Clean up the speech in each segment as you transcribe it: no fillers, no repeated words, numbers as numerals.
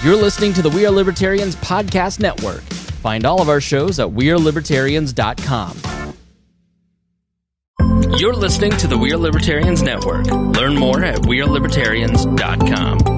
You're listening to the We Are Libertarians Podcast Network. Find all of our shows at wearelibertarians.com. You're listening to the We Are Libertarians Network. Learn more at wearelibertarians.com.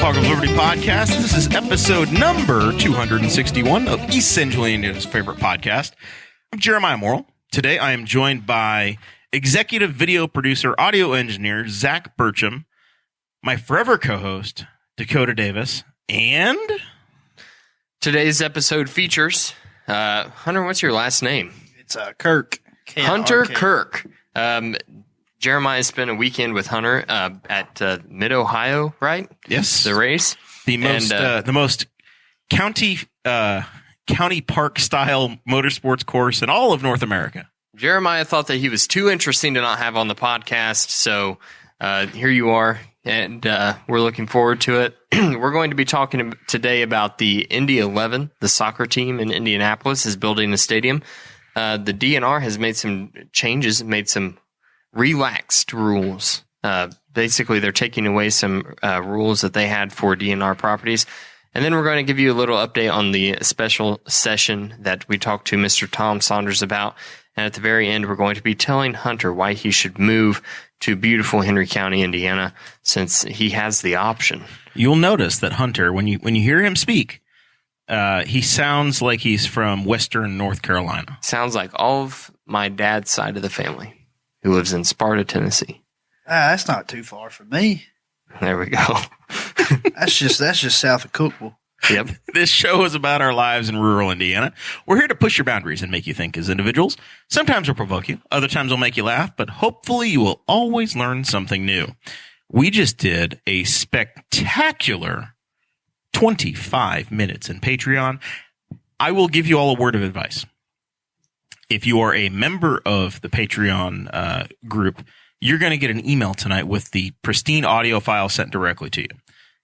Hog of Liberty podcast. This is episode number 261 of East Central Indiana's favorite podcast. I'm Jeremiah Morell. Today I am joined by executive video producer, audio engineer Zach Burcham, my forever co-host Dakota Davis, and today's episode features Hunter. What's your last name? It's Kirk. Hunter Kirk. Jeremiah spent a weekend with Hunter at Mid-Ohio, right? Yes, the race, the most county park style motorsports course in all of North America. Jeremiah thought that he was too interesting to not have on the podcast, so here you are, and we're looking forward to it. We're going to be talking today about the Indy 11, the soccer team in Indianapolis is building a stadium. The DNR has made some changes, made some relaxed rules. Basically, they're taking away some rules that they had for DNR properties. And then we're going to give you a little update on the special session that we talked to Mr. Tom Saunders about. And at the very end, we're going to be telling Hunter why he should move to beautiful Henry County, Indiana, since he has the option. You'll notice that Hunter, when you hear him speak, he sounds like he's from Western North Carolina. Sounds like all of my dad's side of the family, who lives in Sparta, Tennessee. That's not too far from me. There we go. That's just south of Cookville. Yep. This show is about our lives in rural Indiana. We're here to push your boundaries and make you think as individuals. Sometimes we'll provoke you. Other times we'll make you laugh, but hopefully you will always learn something new. We just did a spectacular 25 minutes in Patreon. I will give you all a word of advice. If you are a member of the Patreon group, you're going to get an email tonight with the pristine audio file sent directly to you.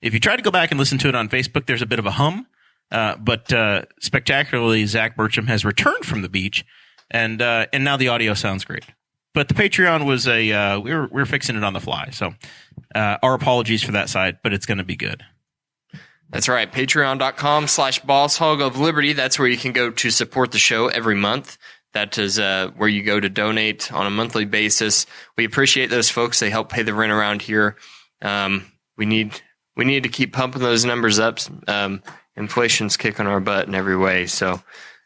If you try to go back and listen to it on Facebook, there's a bit of a hum. But spectacularly, Zach Burcham has returned from the beach, and now the audio sounds great. But the Patreon was we were fixing it on the fly. So our apologies for that side, but it's going to be good. That's right. Patreon.com/BossHogOfLiberty. That's where you can go to support the show every month. That is where you go to donate on a monthly basis. We appreciate those folks. They help pay the rent around here. We need to keep pumping those numbers up. Inflation's kicking our butt in every way, so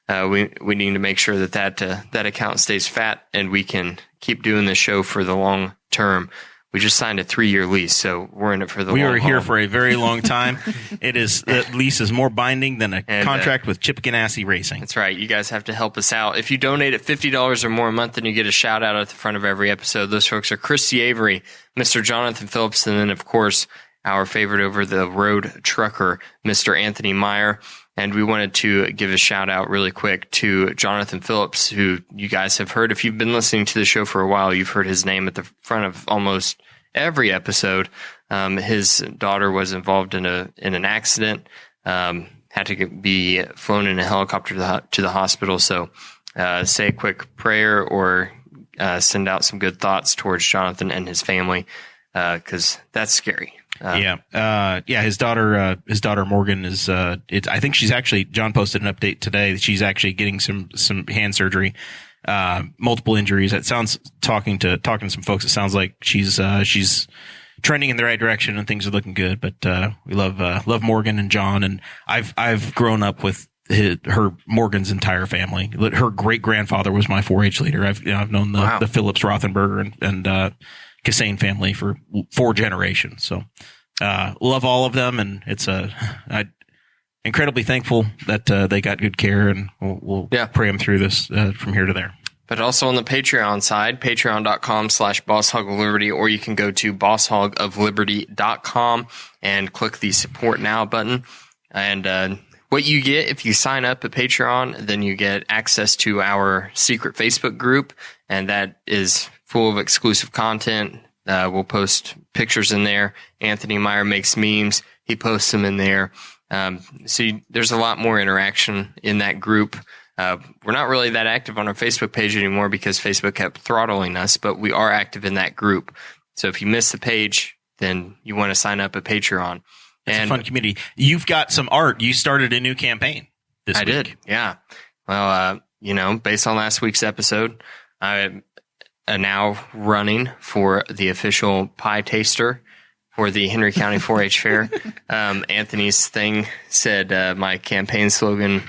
we need to make sure that account stays fat and we can keep doing this show for the long term. We just signed a 3-year lease, so we're in it for the long haul. We were here for a very long time. The lease is more binding than a contract with Chip Ganassi Racing. That's right. You guys have to help us out. If you donate at $50 or more a month, then you get a shout out at the front of every episode. Those folks are Christy Avery, Mr. Jonathan Phillips, and then, of course, our favorite over the road trucker, Mr. Anthony Meyer. And we wanted to give a shout out really quick to Jonathan Phillips, who you guys have heard. If you've been listening to the show for a while, you've heard his name at the front of almost every episode. His daughter was involved in an accident, had to be flown in a helicopter to the hospital. So say a quick prayer or send out some good thoughts towards Jonathan and his family, because that's scary. His daughter Morgan is. I think she's actually. John posted an update today that she's actually getting some hand surgery, multiple injuries. It sounds talking to some folks. It sounds like she's trending in the right direction and things are looking good. But we love Morgan and John, and I've grown up with Morgan's entire family. Her great grandfather was my 4-H leader. I've known the Phillips, Rothenberger, and Cassane family for 4 generations. So, love all of them. And it's incredibly thankful that, they got good care, and we'll pray them through this, from here to there. But also on the Patreon side, patreon.com/BossHogOfLiberty, or you can go to BossHogOfLiberty.com and click the support now button. And, what you get if you sign up at Patreon, then you get access to our secret Facebook group, and that is full of exclusive content. We'll post pictures in there. Anthony Meyer makes memes. He posts them in there. There's a lot more interaction in that group. We're not really that active on our Facebook page anymore because Facebook kept throttling us, but we are active in that group. So if you miss the page, then you want to sign up at Patreon. It's a fun community. You've got some art. You started a new campaign this week. I did, yeah. Well, based on last week's episode, I am now running for the official pie taster for the Henry County 4-H Fair. Anthony's thing said my campaign slogan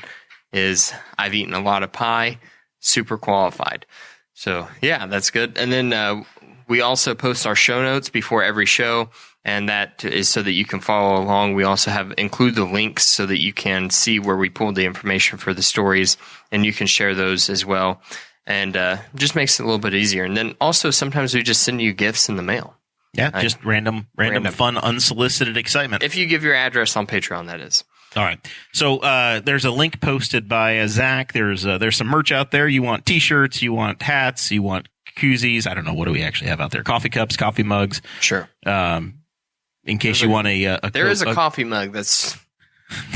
is, "I've eaten a lot of pie, super qualified." So, yeah, that's good. And then we also post our show notes before every show, and that is so that you can follow along. We also include the links so that you can see where we pulled the information for the stories, and you can share those as well. And just makes it a little bit easier. And then also sometimes we just send you gifts in the mail. Yeah, just random, fun, unsolicited excitement. If you give your address on Patreon, that is. All right. So there's a link posted by Zach. There's some merch out there. You want T-shirts, you want hats, you want koozies. I don't know, what do we actually have out there? Coffee cups, coffee mugs. Sure. In case you want there is a coffee mug that's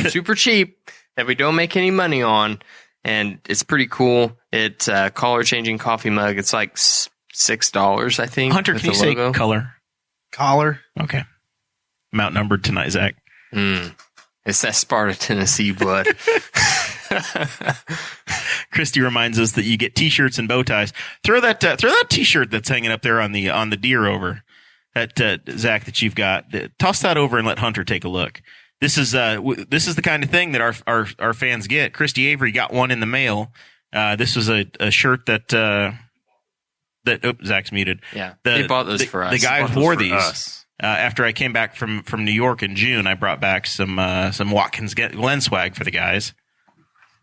super cheap that we don't make any money on, and it's pretty cool. It's a color changing coffee mug. It's like $6, I think. Hunter, can you say color? Collar. Okay. I'm outnumbered tonight, Zach. It's that Sparta, Tennessee blood. Christy reminds us that you get T-shirts and bow ties. Throw that T-shirt that's hanging up there on the deer over that Zach that you've got. Toss that over and let Hunter take a look. This is the kind of thing that our fans get. Christy Avery got one in the mail. This was a shirt that Zach's muted. Yeah, he bought those for us. The guy wore these. After I came back from New York in June, I brought back some Watkins Glen swag for the guys.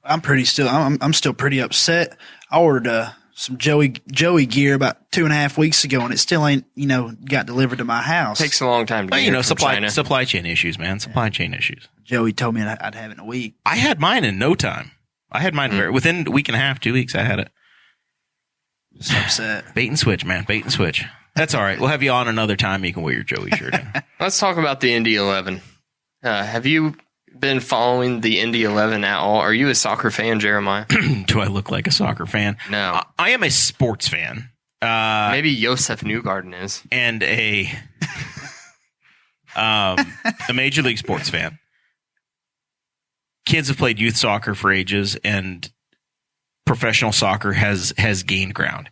I'm still pretty upset. I ordered some Joey gear about 2.5 weeks ago, and it still ain't got delivered to my house. Takes a long time to get from China. Supply chain issues, man. Supply chain issues. Joey told me I'd have it in a week. I had mine in no time. I had mine within a week and a half, 2 weeks. I had it. Just upset. Bait and switch, man. Bait and switch. That's all right. We'll have you on another time. You can wear your Joey shirt in. Let's talk about the Indy 11. Have you been following the Indy 11 at all? Are you a soccer fan, Jeremiah? Do I look like a soccer fan? No. I am a sports fan. Maybe Josef Newgarden is. And a Major League sports fan. Kids have played youth soccer for ages, and professional soccer has gained ground.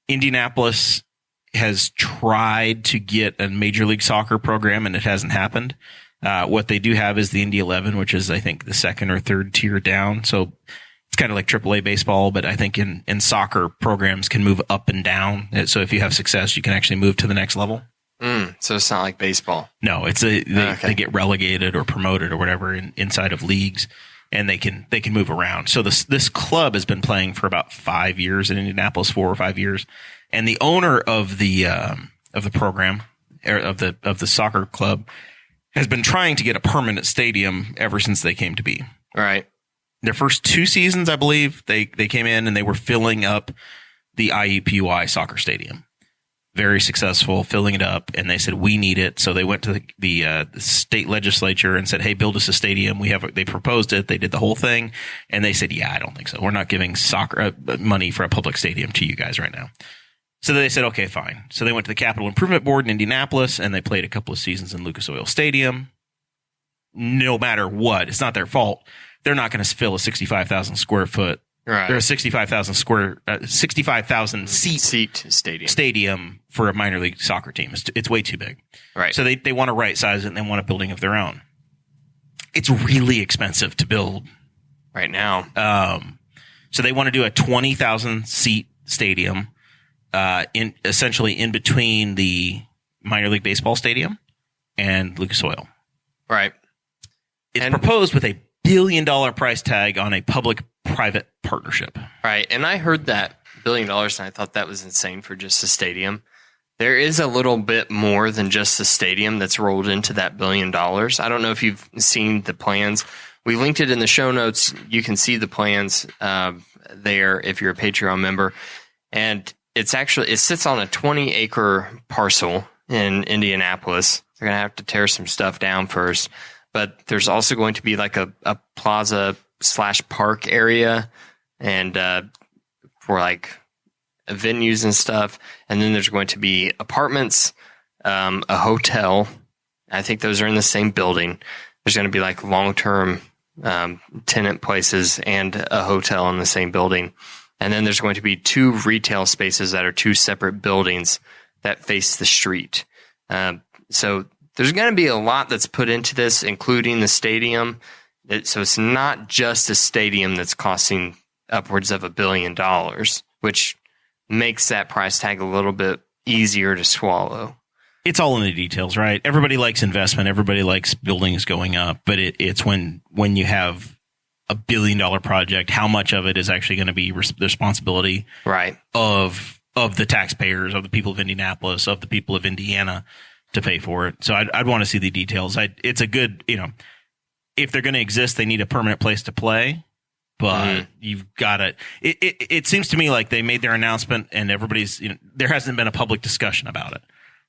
Indianapolis has tried to get a Major League Soccer program, and it hasn't happened. What they do have is the Indy 11, which is, I think, the second or third tier down. So it's kind of like AAA baseball, but I think in soccer, programs can move up and down. So if you have success, you can actually move to the next level. So it's not like baseball. No, it's they get relegated or promoted or whatever inside of leagues, and they can move around. So this club has been playing for about 5 years in Indianapolis, 4 or 5 years. And the owner of the program, or of the soccer club, has been trying to get a permanent stadium ever since they came to be. All right. Their first 2 seasons, I believe, they came in and they were filling up the IUPUI soccer stadium. Very successful, filling it up, and they said, we need it. So they went to the state legislature and said, hey, build us a stadium. They proposed it. They did the whole thing. And they said, yeah, I don't think so. We're not giving soccer money for a public stadium to you guys right now. So they said, okay, fine. So they went to the Capital Improvement Board in Indianapolis, and they played a couple of seasons in Lucas Oil Stadium. No matter what, it's not their fault. They're not going to fill a 65,000 square foot, right, or a 65,000 seat stadium for a minor league soccer team. It's way too big. Right. So they want to right size it, and they want a building of their own. It's really expensive to build right now. So they want to do a 20,000 seat stadium. Essentially in between the minor league baseball stadium and Lucas Oil. Right. It's proposed with $1 billion price tag on a public-private partnership. Right. And I heard that $1 billion, and I thought that was insane for just a stadium. There is a little bit more than just the stadium that's rolled into that $1 billion. I don't know if you've seen the plans. We linked it in the show notes. You can see the plans there if you're a Patreon member. And it sits on a 20-acre parcel in Indianapolis. They're going to have to tear some stuff down first. But there's also going to be like a plaza / park area and for like venues and stuff. And then there's going to be apartments, a hotel. I think those are in the same building. There's going to be like long-term tenant places and a hotel in the same building. And then there's going to be 2 retail spaces that are 2 separate buildings that face the street. So there's going to be a lot that's put into this, including the stadium. So it's not just a stadium that's costing upwards of $1 billion, which makes that price tag a little bit easier to swallow. It's all in the details, right? Everybody likes investment. Everybody likes buildings going up, but it's when you have $1 billion project, how much of it is actually going to be the responsibility right. of the taxpayers, of the people of Indianapolis, of the people of Indiana to pay for it. So I'd want to see the details. It's a good, if they're going to exist, they need a permanent place to play. But you've got to. It seems to me like they made their announcement, and everybody's. There hasn't been a public discussion about it.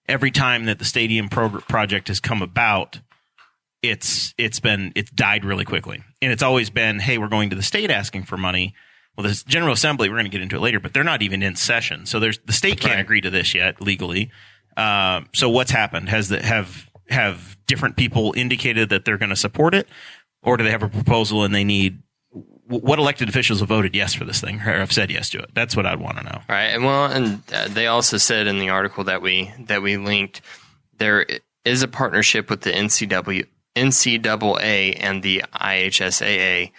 Every time that the stadium project has come about, it's died really quickly, and it's always been, hey, we're going to the state asking for money. Well, this General Assembly, we're going to get into it later, but they're not even in session, so the state can't agree to this yet legally. So what's happened? Have different people indicated that they're going to support it, or do they have a proposal and they need? What elected officials have voted yes for this thing or have said yes to it? That's what I'd want to know. Right. And they also said in the article that we linked, there is a partnership with the NCAA and the IHSAA.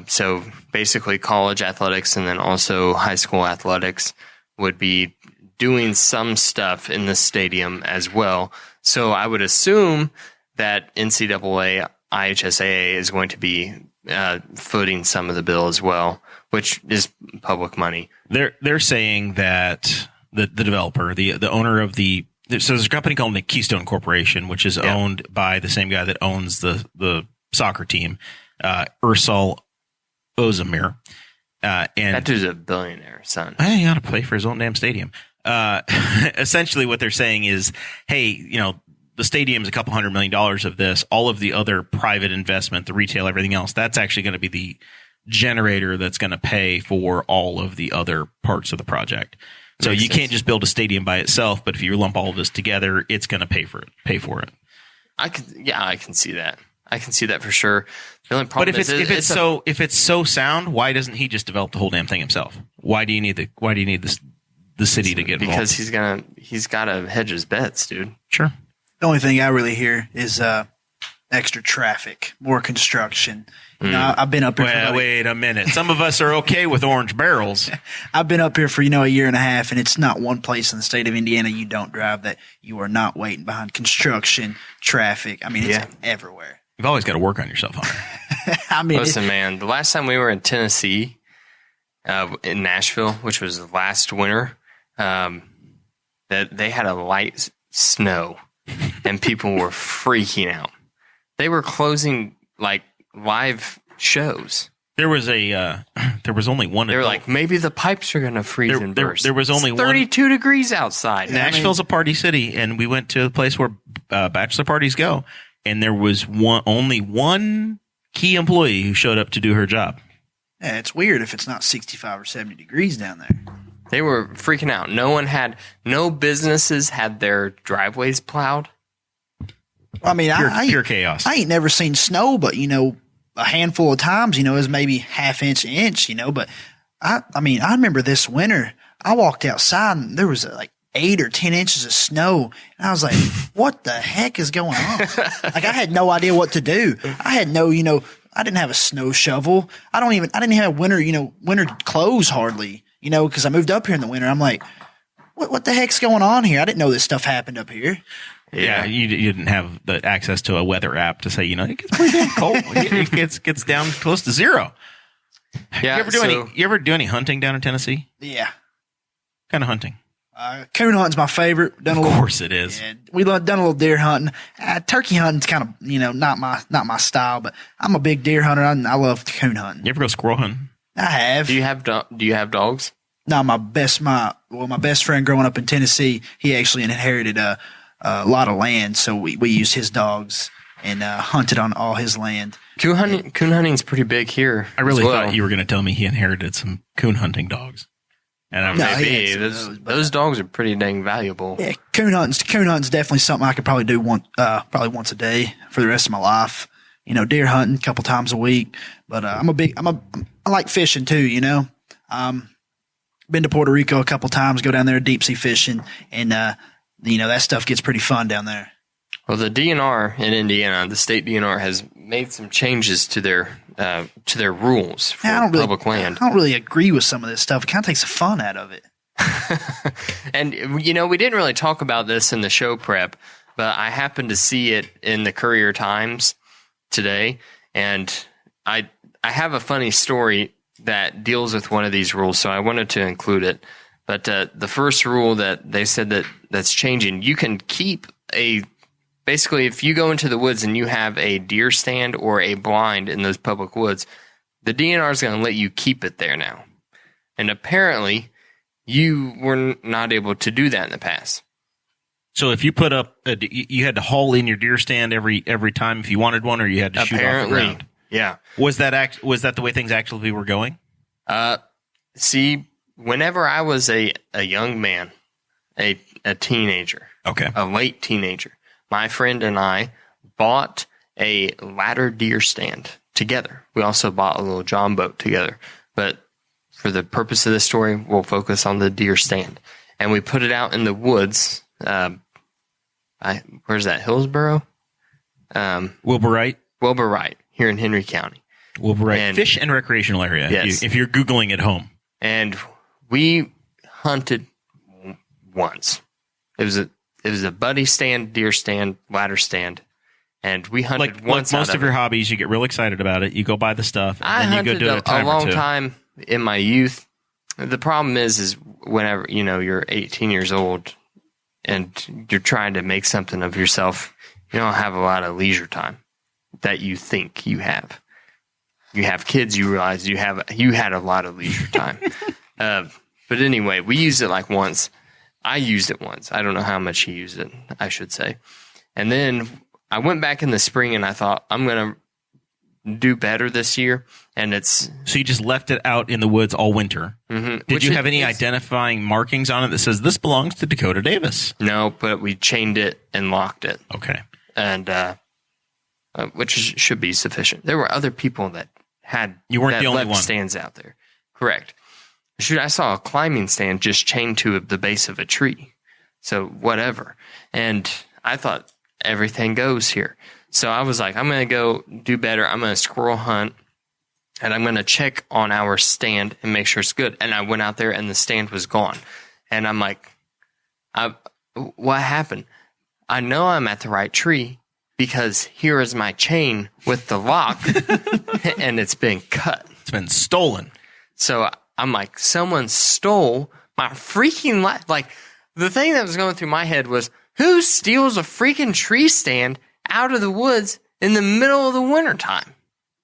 So basically college athletics and then also high school athletics would be doing some stuff in the stadium as well. So I would assume that NCAA, IHSAA is going to be footing some of the bill as well, which is public money. They're saying that the developer, the owner of so there's a company called the Keystone Corporation, which is owned by the same guy that owns the soccer team, Ursal Ozemir. And that dude's a billionaire, son. He ought to pay for his own damn stadium. Essentially what they're saying is, hey, the stadium is $200 million of this. All of the other private investment, the retail, everything else, that's actually going to be the generator that's going to pay for all of the other parts of the project. So you can't just build a stadium by itself, but if you lump all of this together, it's going to pay for it. I can see that. I can see that for sure. The only problem but if it's so sound, why doesn't he just develop the whole damn thing himself? Why do you need the city to get involved? Because he's got to hedge his bets, dude. Sure. The only thing I really hear is extra traffic, more construction. I've been up here. Well, wait a minute. Some of us are okay with orange barrels. I've been up here for a year and a half, and it's not one place in the state of Indiana you don't drive that you are not waiting behind construction, traffic. I mean, it's everywhere. You've always got to work on yourself, Hunter. Listen, man. The last time we were in Tennessee, in Nashville, which was last winter, that they had a light snow. And people were freaking out. They were closing like live shows. There was only one. They were like, maybe the pipes are going to freeze and burst. There was only 32 degrees outside. Nashville's a party city, and we went to a place where bachelor parties go, and there was only one key employee who showed up to do her job. Yeah, it's weird if it's not 65 or 70 degrees down there. They were freaking out. No businesses had their driveways plowed. I mean, pure chaos. I ain't never seen snow, but a handful of times, it was maybe half inch, but I remember this winter, I walked outside and there was like 8 or 10 inches of snow. And I was like, what the heck is going on? Like, I had no idea what to do. I had I didn't have a snow shovel. I didn't have winter clothes hardly. Because I moved up here in the winter. I'm like, what the heck's going on here? I didn't know this stuff happened up here. Yeah, you didn't have the access to a weather app to say, it gets pretty damn cold. It gets down close to zero. Yeah, you ever do any hunting down in Tennessee? Yeah. What kind of hunting? Coon hunting's my favorite. Of course it is. Yeah, we done a little deer hunting. Turkey hunting's kind of, not my style, but I'm a big deer hunter. I love coon hunting. You ever go squirrel hunting? I have. Do you have dogs? No, my best friend growing up in Tennessee, he actually inherited a lot of land, so we used his dogs and hunted on all his land. Coon hunting's pretty big here. I really thought you were going to tell me he inherited some coon hunting dogs. And maybe those dogs are pretty dang valuable. Yeah, coon hunting's definitely something I could probably do probably once a day for the rest of my life. Deer hunting a couple times a week, but I like fishing too. Been to Puerto Rico a couple times, go down there deep sea fishing, and that stuff gets pretty fun down there. Well, the DNR in Indiana, the state DNR, has made some changes to their rules for public land. I don't really agree with some of this stuff. It kind of takes the fun out of it. And, we didn't really talk about this in the show prep, but I happened to see it in the Courier Times today, and I have a funny story that deals with one of these rules, so I wanted to include it. But the first rule that they said that's changing, you can keep basically, if you go into the woods and you have a deer stand or a blind in those public woods, the DNR is going to let you keep it there now. And apparently, you were not able to do that in the past. So if you put up, you had to haul in your deer stand every time if you wanted one, or you had to shoot off the ground. Yeah. Was that the way things actually were going? See, whenever I was a young man, a teenager, a late teenager, my friend and I bought a ladder deer stand together. We also bought a little John boat together. But for the purpose of this story, we'll focus on the deer stand. And we put it out in the woods. Where's that? Hillsboro? Wilbur Wright? Wilbur Wright, here in Henry County. Wilbur Wright Fish and Recreational Area, yes. If you're Googling at home. And we hunted once. It was a buddy stand, deer stand, ladder stand, and we hunted once. Like most of your hobbies, you get real excited about it. You go buy the stuff, and then you go do it a long time in my youth. The problem is whenever you're 18 years old and you're trying to make something of yourself, you don't have a lot of leisure time that you think you have. You have kids, you realize you had a lot of leisure time. But anyway, we used it like once. I used it once. I don't know how much he used it, I should say. And then I went back in the spring and I thought, I'm going to do better this year. And so you just left it out in the woods all winter. Mm-hmm. Did you have any identifying markings on it that says this belongs to Dakota Davis? No, but we chained it and locked it. Okay. And which should be sufficient. There were other people that you weren't the only one. Stands out there. Correct. Shoot, I saw a climbing stand just chained to the base of a tree. So whatever. And I thought everything goes here. So I was like, I'm going to go do better. I'm going to squirrel hunt and I'm going to check on our stand and make sure it's good. And I went out there and the stand was gone. And I'm like, what happened? I know I'm at the right tree because here is my chain with the lock and it's been cut. It's been stolen. So I'm like, someone stole my freaking life. Like, the thing that was going through my head was, who steals a freaking tree stand out of the woods in the middle of the wintertime?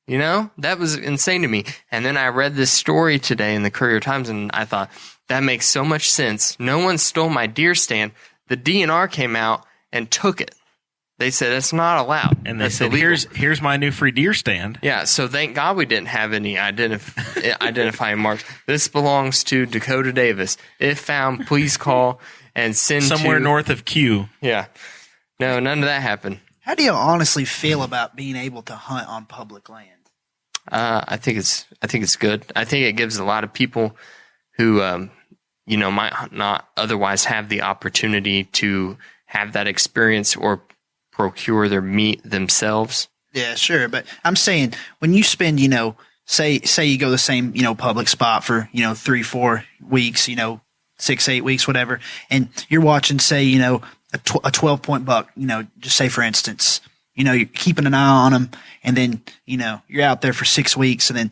That was insane to me. And then I read this story today in the Courier Times, and I thought, that makes so much sense. No one stole my deer stand. The DNR came out and took it. They said it's not allowed. And they said, here's my new free deer stand. Yeah, so thank God we didn't have any identifying marks. This belongs to Dakota Davis. If found, please call and send somewhere north of Q. Yeah. No, none of that happened. How do you honestly feel about being able to hunt on public land? I think it's good. I think it gives a lot of people who might not otherwise have the opportunity to have that experience or procure their meat themselves. Yeah, sure. But I'm saying when you spend, say you go the same, public spot for, 3-4 weeks, 6-8 weeks, whatever, and you're watching, say, a 12-point buck, just say for instance, you're keeping an eye on them, and then, you're out there for 6 weeks, and then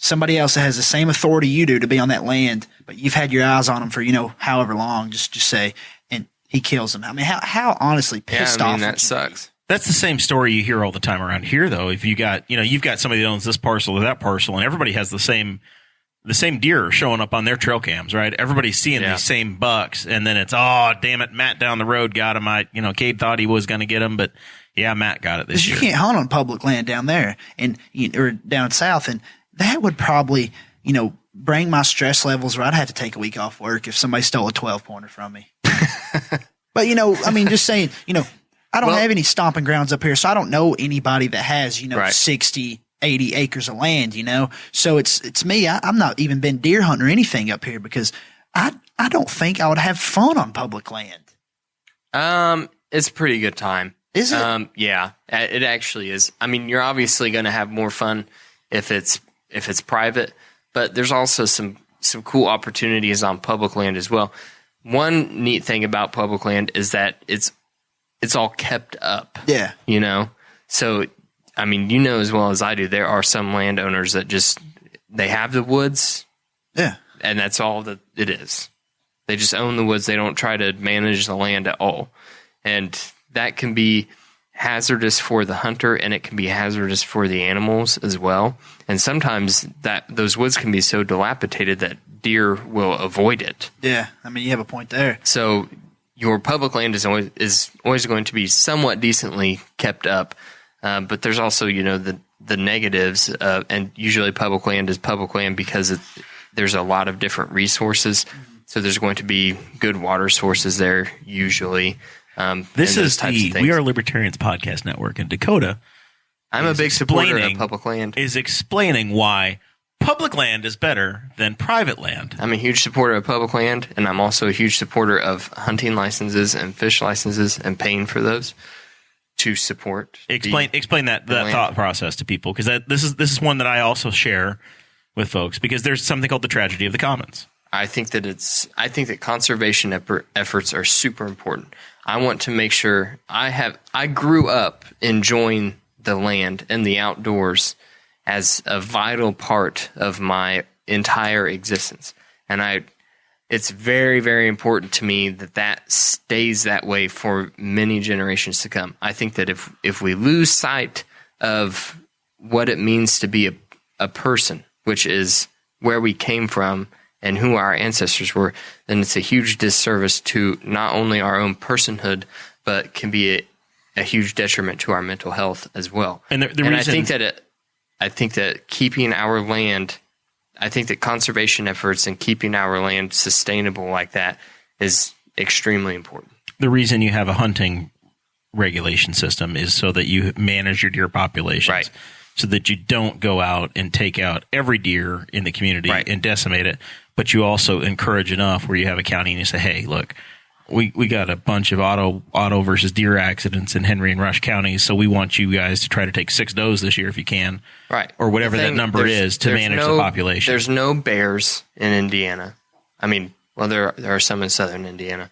somebody else that has the same authority you do to be on that land, but you've had your eyes on him for, however long, just say, and he kills him. I mean, how honestly pissed off. That sucks. That's the same story you hear all the time around here, though. If you got, you've got somebody that owns this parcel or that parcel, and everybody has the same deer showing up on their trail cams, right? Everybody's seeing these same bucks, and then it's, oh, damn it, Matt down the road got him. Cade thought he was going to get him, but yeah, Matt got it this year. You can't hunt on public land down there or down south, and that would probably, bring my stress levels where I'd have to take a week off work if somebody stole a 12-pointer from me. But, just saying, I don't have any stomping grounds up here, so I don't know anybody that has, 60, 80 acres of land, So it's me. I'm not even been deer hunting or anything up here because I don't think I would have fun on public land. It's a pretty good time. Is it? Yeah, it actually is. I mean, you're obviously going to have more fun if it's private, but there's also some cool opportunities on public land as well. One neat thing about public land is that it's all kept up. Yeah. So, I mean, as well as I do, there are some landowners that they have the woods. Yeah. And that's all that it is. They just own the woods. They don't try to manage the land at all. And that can be hazardous for the hunter, and it can be hazardous for the animals as well. And sometimes those woods can be so dilapidated that deer will avoid it. Yeah. I mean, you have a point there. So your public land is always going to be somewhat decently kept up. But there's also, the negatives, and usually public land is public land because there's a lot of different resources. So there's going to be good water sources there usually. This is the We Are Libertarians podcast network in Dakota. I'm a big supporter of public land. Is explaining why public land is better than private land. I'm a huge supporter of public land, and I'm also a huge supporter of hunting licenses and fish licenses and paying for those to support. Explain that thought process to people, because this is one that I also share with folks, because there's something called the tragedy of the commons. I think that conservation efforts are super important. I want to make sure I grew up enjoying the land and the outdoors as a vital part of my entire existence. And it's very, very important to me that stays that way for many generations to come. I think that if we lose sight of what it means to be a person, which is where we came from and who our ancestors were, then it's a huge disservice to not only our own personhood, but can be a huge detriment to our mental health as well. And I think that keeping our land, I think that conservation efforts and keeping our land sustainable like that is extremely important. The reason you have a hunting regulation system is so that you manage your deer populations. Right. So that you don't go out and take out every deer in the community and decimate it, but you also encourage enough where you have a county and you say, hey, look, we got a bunch of auto versus deer accidents in Henry and Rush counties, so we want you guys to try to take 6 does this year if you can. Right. Or whatever that number is to manage the population. There's no bears in Indiana. I mean, well, there are some in southern Indiana.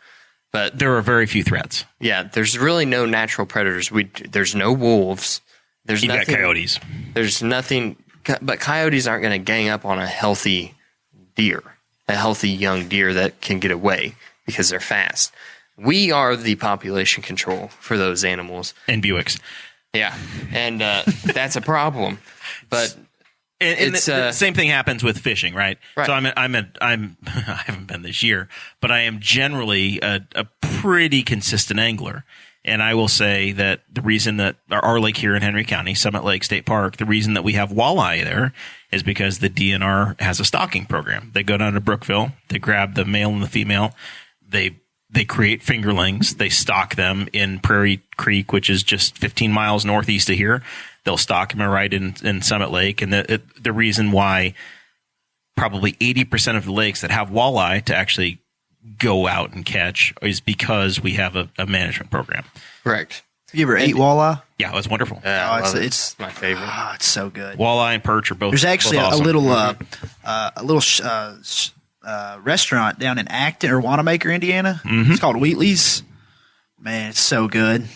But there are very few threats. Yeah, there's really no natural predators. There's no wolves. You got coyotes. There's nothing, but coyotes aren't going to gang up on a healthy deer, a healthy young deer that can get away because they're fast. We are the population control for those animals. And Buicks. Yeah, and that's a problem. But the same thing happens with fishing, right? So I haven't been this year, but I am generally a pretty consistent angler. And I will say that the reason that our lake here in Henry County, Summit Lake State Park, the reason that we have walleye there is because the DNR has a stocking program. They go down to Brookville, they grab the male and the female, they create fingerlings, they stock them in Prairie Creek, which is just 15 miles northeast of here. They'll stock them right in Summit Lake. And the reason why probably 80% of the lakes that have walleye to actually go out and catch is because we have a management program. Correct. You ever ate walleye? Yeah, it was wonderful. It's my favorite. Oh, it's so good. Walleye and perch are both. There's actually both awesome. a little restaurant down in Acton or Wanamaker, Indiana. Mm-hmm. It's called Wheatley's. Man, it's so good.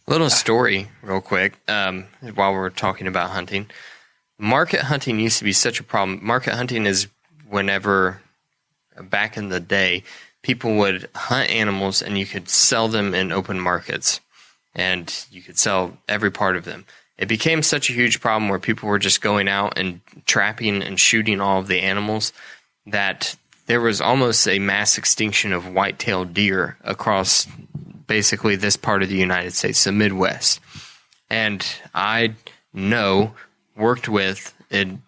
Little story, real quick. While we're talking about hunting, market hunting used to be such a problem. Market hunting is whenever, back in the day, people would hunt animals and you could sell them in open markets and you could sell every part of them. It became such a huge problem where people were just going out and trapping and shooting all of the animals that there was almost a mass extinction of white-tailed deer across basically this part of the United States, the Midwest. And I worked with an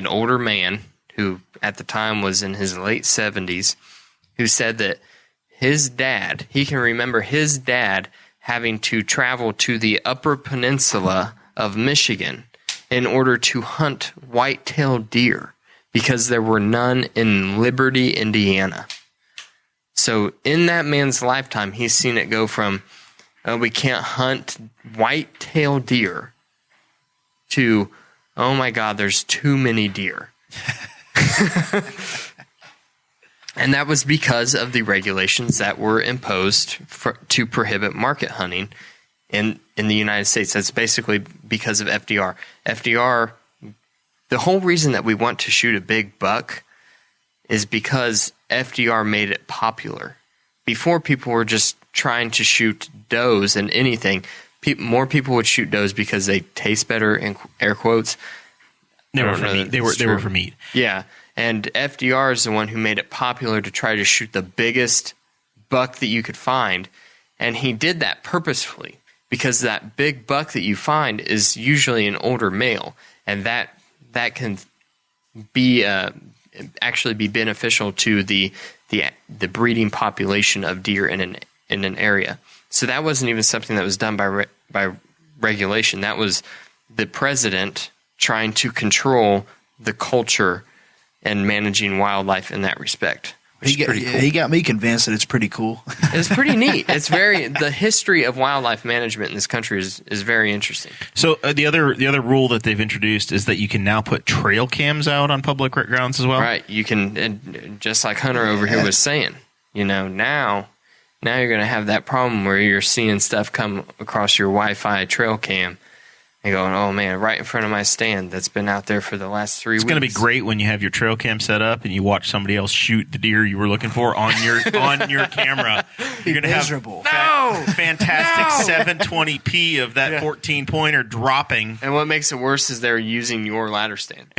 older man who at the time was in his late 70s, who said that he can remember his dad having to travel to the Upper Peninsula of Michigan in order to hunt white-tailed deer because there were none in Liberty, Indiana. So in that man's lifetime, he's seen it go from, we can't hunt white-tailed deer to, oh my God, there's too many deer. And that was because of the regulations that were imposed to prohibit market hunting in the United States. That's basically because of FDR. FDR, the whole reason that we want to shoot a big buck is because FDR made it popular. Before, people were just trying to shoot does and anything. More people would shoot does because they taste better, in air quotes. They were for meat. They were for meat. Yeah. And FDR is the one who made it popular to try to shoot the biggest buck that you could find. And he did that purposefully because that big buck that you find is usually an older male. And that can be actually be beneficial to the breeding population of deer in an area. So that wasn't even something that was done by regulation. That was the president trying to control the culture and managing wildlife in that respect. Which is pretty cool. He got me convinced that it's pretty cool. It's pretty neat. It's the history of wildlife management in this country is very interesting. So the other rule that they've introduced is that you can now put trail cams out on public grounds as well. Right. You can, and just like Hunter over here was saying, now you're going to have that problem where you're seeing stuff come across your Wi-Fi trail cam and going, oh man, right in front of my stand that's been out there for the last 3 weeks. It's going to be great when you have your trail cam set up and you watch somebody else shoot the deer you were looking for on your camera. You're going to have fantastic 720p of that 14-pointer dropping. And what makes it worse is they're using your ladder stand.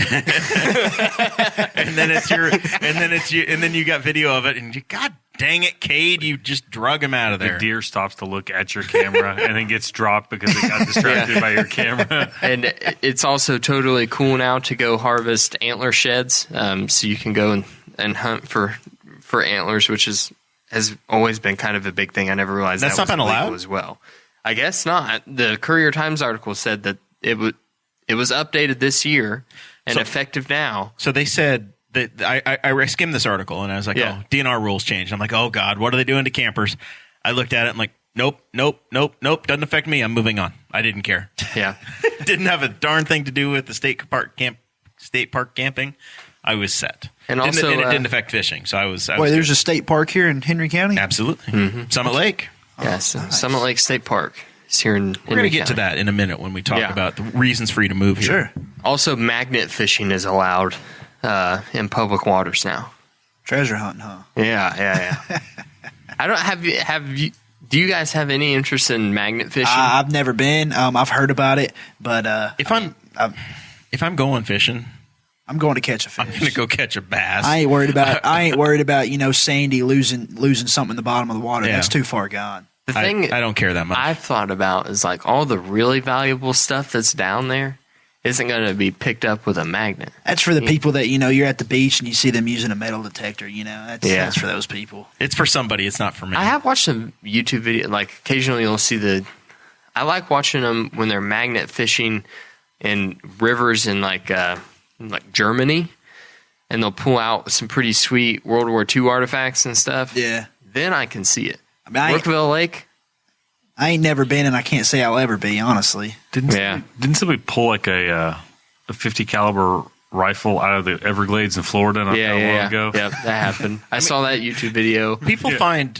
and then you got video of it and God dang it, Cade, you just drug him out of there. The deer stops to look at your camera and then gets dropped because it got distracted by your camera. And it's also totally cool now to go harvest antler sheds. So you can go and hunt for antlers, which has always been kind of a big thing. I never realized that's that was not been illegal allowed as well. I guess not. The Courier-Times article said that it was updated this year and effective now. So they said that I skimmed this article and I was like, oh, DNR rules changed. I'm like, oh God, what are they doing to campers? I looked at it and like, nope, doesn't affect me. I'm moving on. I didn't care. Yeah. Didn't have a darn thing to do with the state park camping. I was set. And also, it didn't affect fishing. So I was there's a state park here in Henry County? Absolutely. Mm-hmm. Summit Lake. Yes. Nice. Summit Lake State Park is here in Henry We're going to get County. to that in a minute when we talk about the reasons for you to move here. Sure. Also, magnet fishing is allowed in public waters now. Treasure hunting, huh? Yeah. I don't have you. Do you guys have any interest in magnet fishing? I've never been. I've heard about it, but if I'm going fishing, I'm going to catch a fish. I'm going to go catch a bass. I ain't worried about Sandy losing something in the bottom of the water. Yeah. That's too far gone. The thing I don't care that much. I've thought about is like all the really valuable stuff that's down there isn't going to be picked up with a magnet. That's for the people that, you're at the beach and you see them using a metal detector, that's for those people. It's for somebody. It's not for me. I have watched some YouTube video, like occasionally you'll see I like watching them when they're magnet fishing in rivers in like Germany, and they'll pull out some pretty sweet World War II artifacts and stuff. Yeah. Then I can see it. I mean, Brookville Lake. I ain't never been, and I can't say I'll ever be, honestly. Didn't somebody pull like a 50 caliber rifle out of the Everglades in Florida not that long ago? Yep, that happened. I saw that YouTube video. People find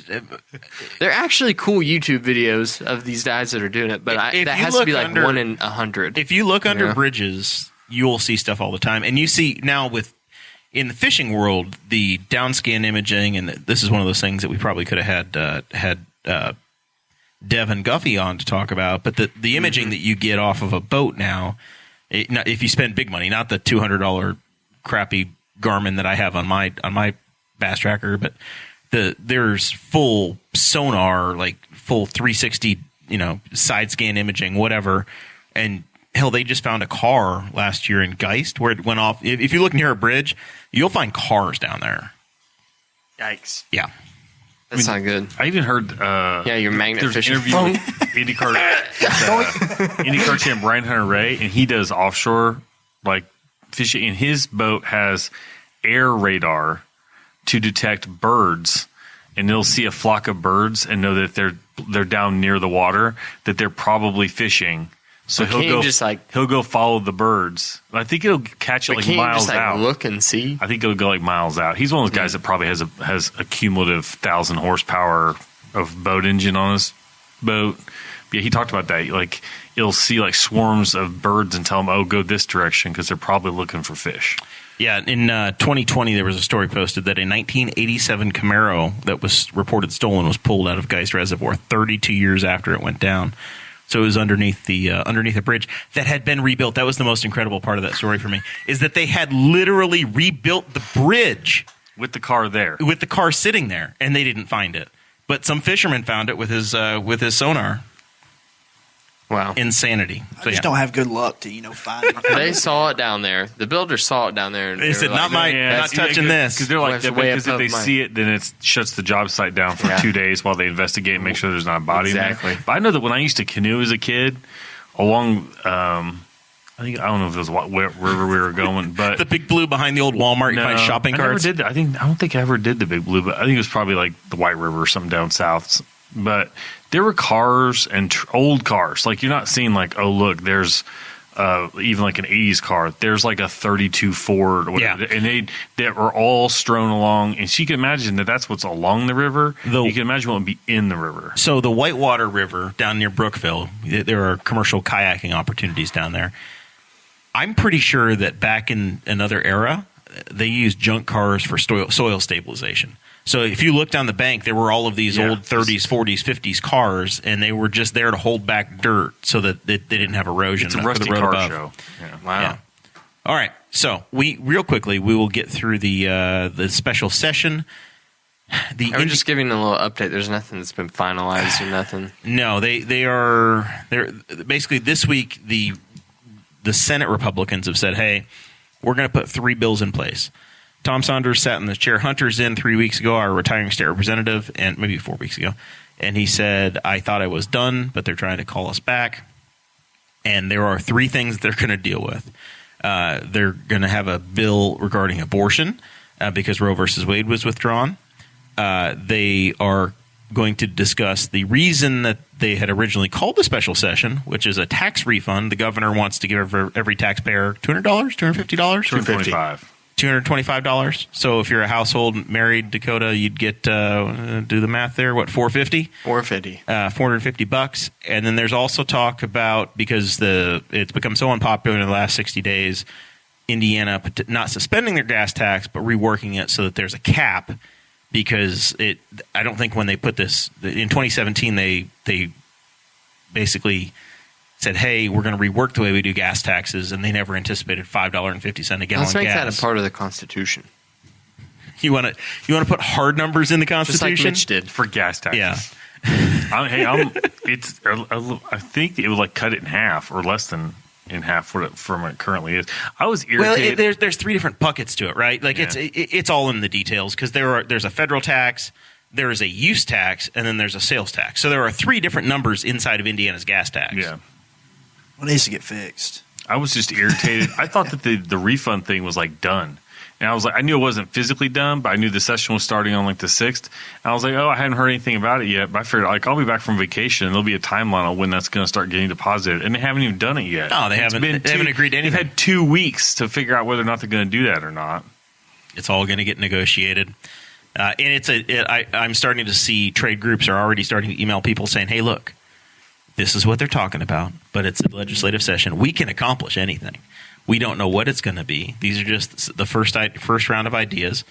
they're actually cool YouTube videos of these guys that are doing it, but that has to be like 1 in 100. If you look under bridges, you'll see stuff all the time. And you see now in the fishing world, the downscan imaging, and this is one of those things that we probably could have had Devin Guffey on to talk about. But the imaging that you get off of a boat now, if you spend big money, not the $200 crappy Garmin that I have on my bass tracker, but there's full sonar, like full 360, side scan imaging, whatever. And hell, they just found a car last year in Geist where it went off. If you look near a bridge, you'll find cars down there. Yikes. Yeah. That's not good. I even heard your magnet there's fishing. an interview with IndyCar champ Brian Hunter Ray, and he does offshore like fishing, and his boat has air radar to detect birds, and they'll see a flock of birds and know that they're down near the water, that they're probably fishing. So he'll go follow the birds. I think it'll catch it like miles out. Look and see. I think it'll go like miles out. He's one of those guys that probably has a cumulative 1,000 horsepower of boat engine on his boat. But yeah, he talked about that. Like it'll see like swarms of birds and tell them, "Oh, go this direction," because they're probably looking for fish. Yeah, in 2020, there was a story posted that a 1987 Camaro that was reported stolen was pulled out of Geist Reservoir 32 years after it went down. So it was underneath a bridge that had been rebuilt. That was the most incredible part of that story for me, is that they had literally rebuilt the bridge with the car there, with the car sitting there, and they didn't find it. But some fisherman found it with his sonar. Wow. Insanity. I just don't have good luck to, find it. They saw it down there. The builders saw it down there. And they said, like, not touching this. Because they're like, because if they see it, then it shuts the job site down for 2 days while they investigate and make sure there's not a body in there. But I know that when I used to canoe as a kid, along, I don't know if it was what river we were going, but the Big Blue behind the old Walmart, you find shopping carts. I don't think I ever did the Big Blue, but I think it was probably like the White River or something down south. But there were cars and old cars. Like, you're not seeing like, oh, look, there's even like an 80s car. There's like a 32 Ford or whatever. Yeah. And they were all strewn along. And she can imagine that's what's along the river. You can imagine what would be in the river. So the Whitewater River down near Brookville, there are commercial kayaking opportunities down there. I'm pretty sure that back in another era, they used junk cars for soil stabilization. So if you look down the bank, there were all of these old 30s, 40s, 50s cars, and they were just there to hold back dirt so that they didn't have erosion. It's a rusty car show. Yeah. Wow. Yeah. All right. So we will get through the special session. We're just giving a little update. There's nothing that's been finalized or nothing. No, they're basically this week. The Senate Republicans have said, "Hey, we're going to put 3 bills in place." Tom Saunders sat in the chair. Hunter's in 3 weeks ago, our retiring state representative, and maybe 4 weeks ago. And he said, I thought I was done, but they're trying to call us back. And there are 3 things they're going to deal with. They're going to have a bill regarding abortion because Roe versus Wade was withdrawn. They are going to discuss the reason that they had originally called the special session, which is a tax refund. The governor wants to give every taxpayer $200, $250? $225. So if you're a household married, Dakota, you'd get do the math there. What, $450? $450. And then there's also talk about, because it's become so unpopular in the last 60 days, Indiana not suspending their gas tax but reworking it so that there's a cap, because I don't think when they put this in 2017 they basically said, hey, we're going to rework the way we do gas taxes, and they never anticipated $5.50 a gallon Let's make gas. that a part of the Constitution. You want to put hard numbers in the Constitution? Just like Mitch did. For gas taxes. Yeah. I think it would like cut it in half or less than in half from what it currently is. I was irritated. Well, there's 3 different buckets to it, right? Like it's all in the details, because there's a federal tax, there is a use tax, and then there's a sales tax. So there are 3 different numbers inside of Indiana's gas tax. Yeah. What needs to get fixed? I was just irritated. I thought that the refund thing was like done. And I was like, I knew it wasn't physically done, but I knew the session was starting on like the 6th. And I was like, I hadn't heard anything about it yet. But I figured like I'll be back from vacation and there'll be a timeline on when that's going to start getting deposited. And they haven't even done it yet. No, they haven't agreed to anything. They've had 2 weeks to figure out whether or not they're going to do that or not. It's all going to get negotiated. And I'm starting to see trade groups are already starting to email people saying, hey, look, this is what they're talking about, but it's a legislative session. We can accomplish anything. We don't know what it's going to be. These are just the first round of ideas.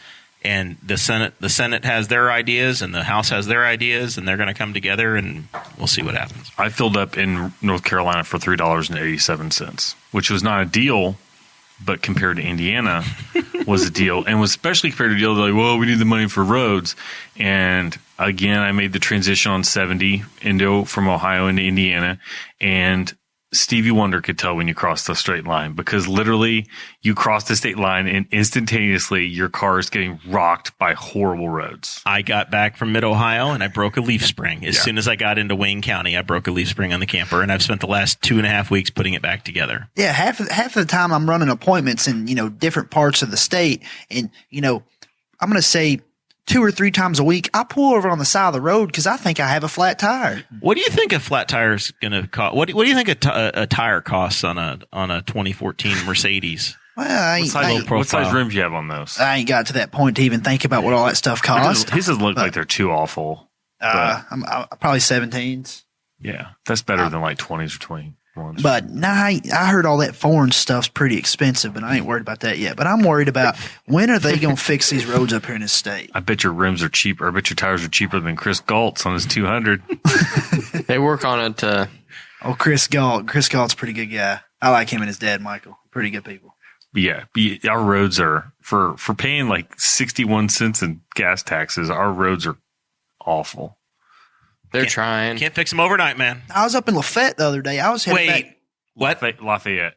And the Senate has their ideas, and the House has their ideas, and they're going to come together, and we'll see what happens. I filled up in North Carolina for $3.87, which was not a deal, but compared to Indiana, was a deal, and was especially compared to a deal. They're like, well, we need the money for roads, and again, I made the transition on 70 from Ohio into Indiana, and Stevie Wonder could tell when you crossed the straight line, because literally you cross the state line and instantaneously your car is getting rocked by horrible roads. I got back from mid-Ohio and I broke a leaf spring. As soon as I got into Wayne County, I broke a leaf spring on the camper, and I've spent the last 2.5 weeks putting it back together. Yeah, half of the time I'm running appointments in, different parts of the state, and, I'm going to say 2 or 3 times a week, I pull over on the side of the road because I think I have a flat tire. What do you think a flat tire is going to cost? What do you think a tire costs on a 2014 Mercedes? Well, what size rims you have on those? I ain't got to that point to even think about what all that stuff costs. His doesn't look like they're too awful. I'm probably 17s. Yeah, that's better than like 20s or 21s. But I heard all that foreign stuff's pretty expensive, but I ain't worried about that yet. But I'm worried about when are they going to fix these roads up here in this state? I bet your rims are cheaper. I bet your tires are cheaper than Chris Galt's on his 200. They work on it. Oh, Chris Galt. Chris Galt's a pretty good guy. I like him and his dad, Michael. Pretty good people. Yeah, our roads are, for paying like 61 cents in gas taxes, our roads are awful. They're trying. Can't fix them overnight, man. I was up in Lafayette the other day. I was headed back. What? Lafayette.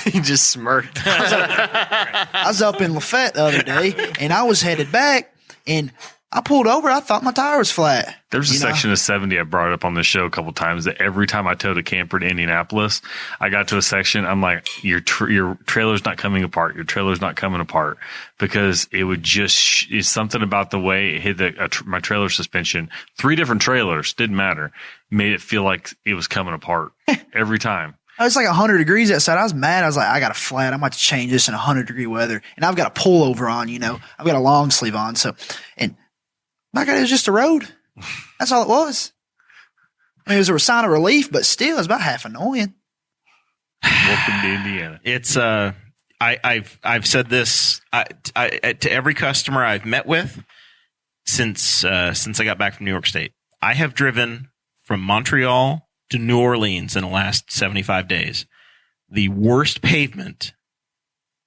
He just smirked. I was up in Lafayette the other day, and I was headed back, and I pulled over. I thought my tire was flat. There's a section of 70 I brought up on the show a couple times that every time I towed a camper to Indianapolis, I got to a section. I'm like, your trailer's not coming apart. Your trailer's not coming apart, because it would just it's something about the way it hit my trailer suspension. 3 different trailers, didn't matter, made it feel like it was coming apart every time. It was like 100 degrees outside. I was mad. I was like, I got a flat. I'm about to change this in 100-degree weather, and I've got a pullover on. I've got a long sleeve on. So, and my God, it was just a road. That's all it was. I mean, it was a sign of relief, but still, it was about half annoying. Welcome to Indiana. It's I've said this to every customer I've met with since I got back from New York State. I have driven from Montreal to New Orleans in the last 75 days. The worst pavement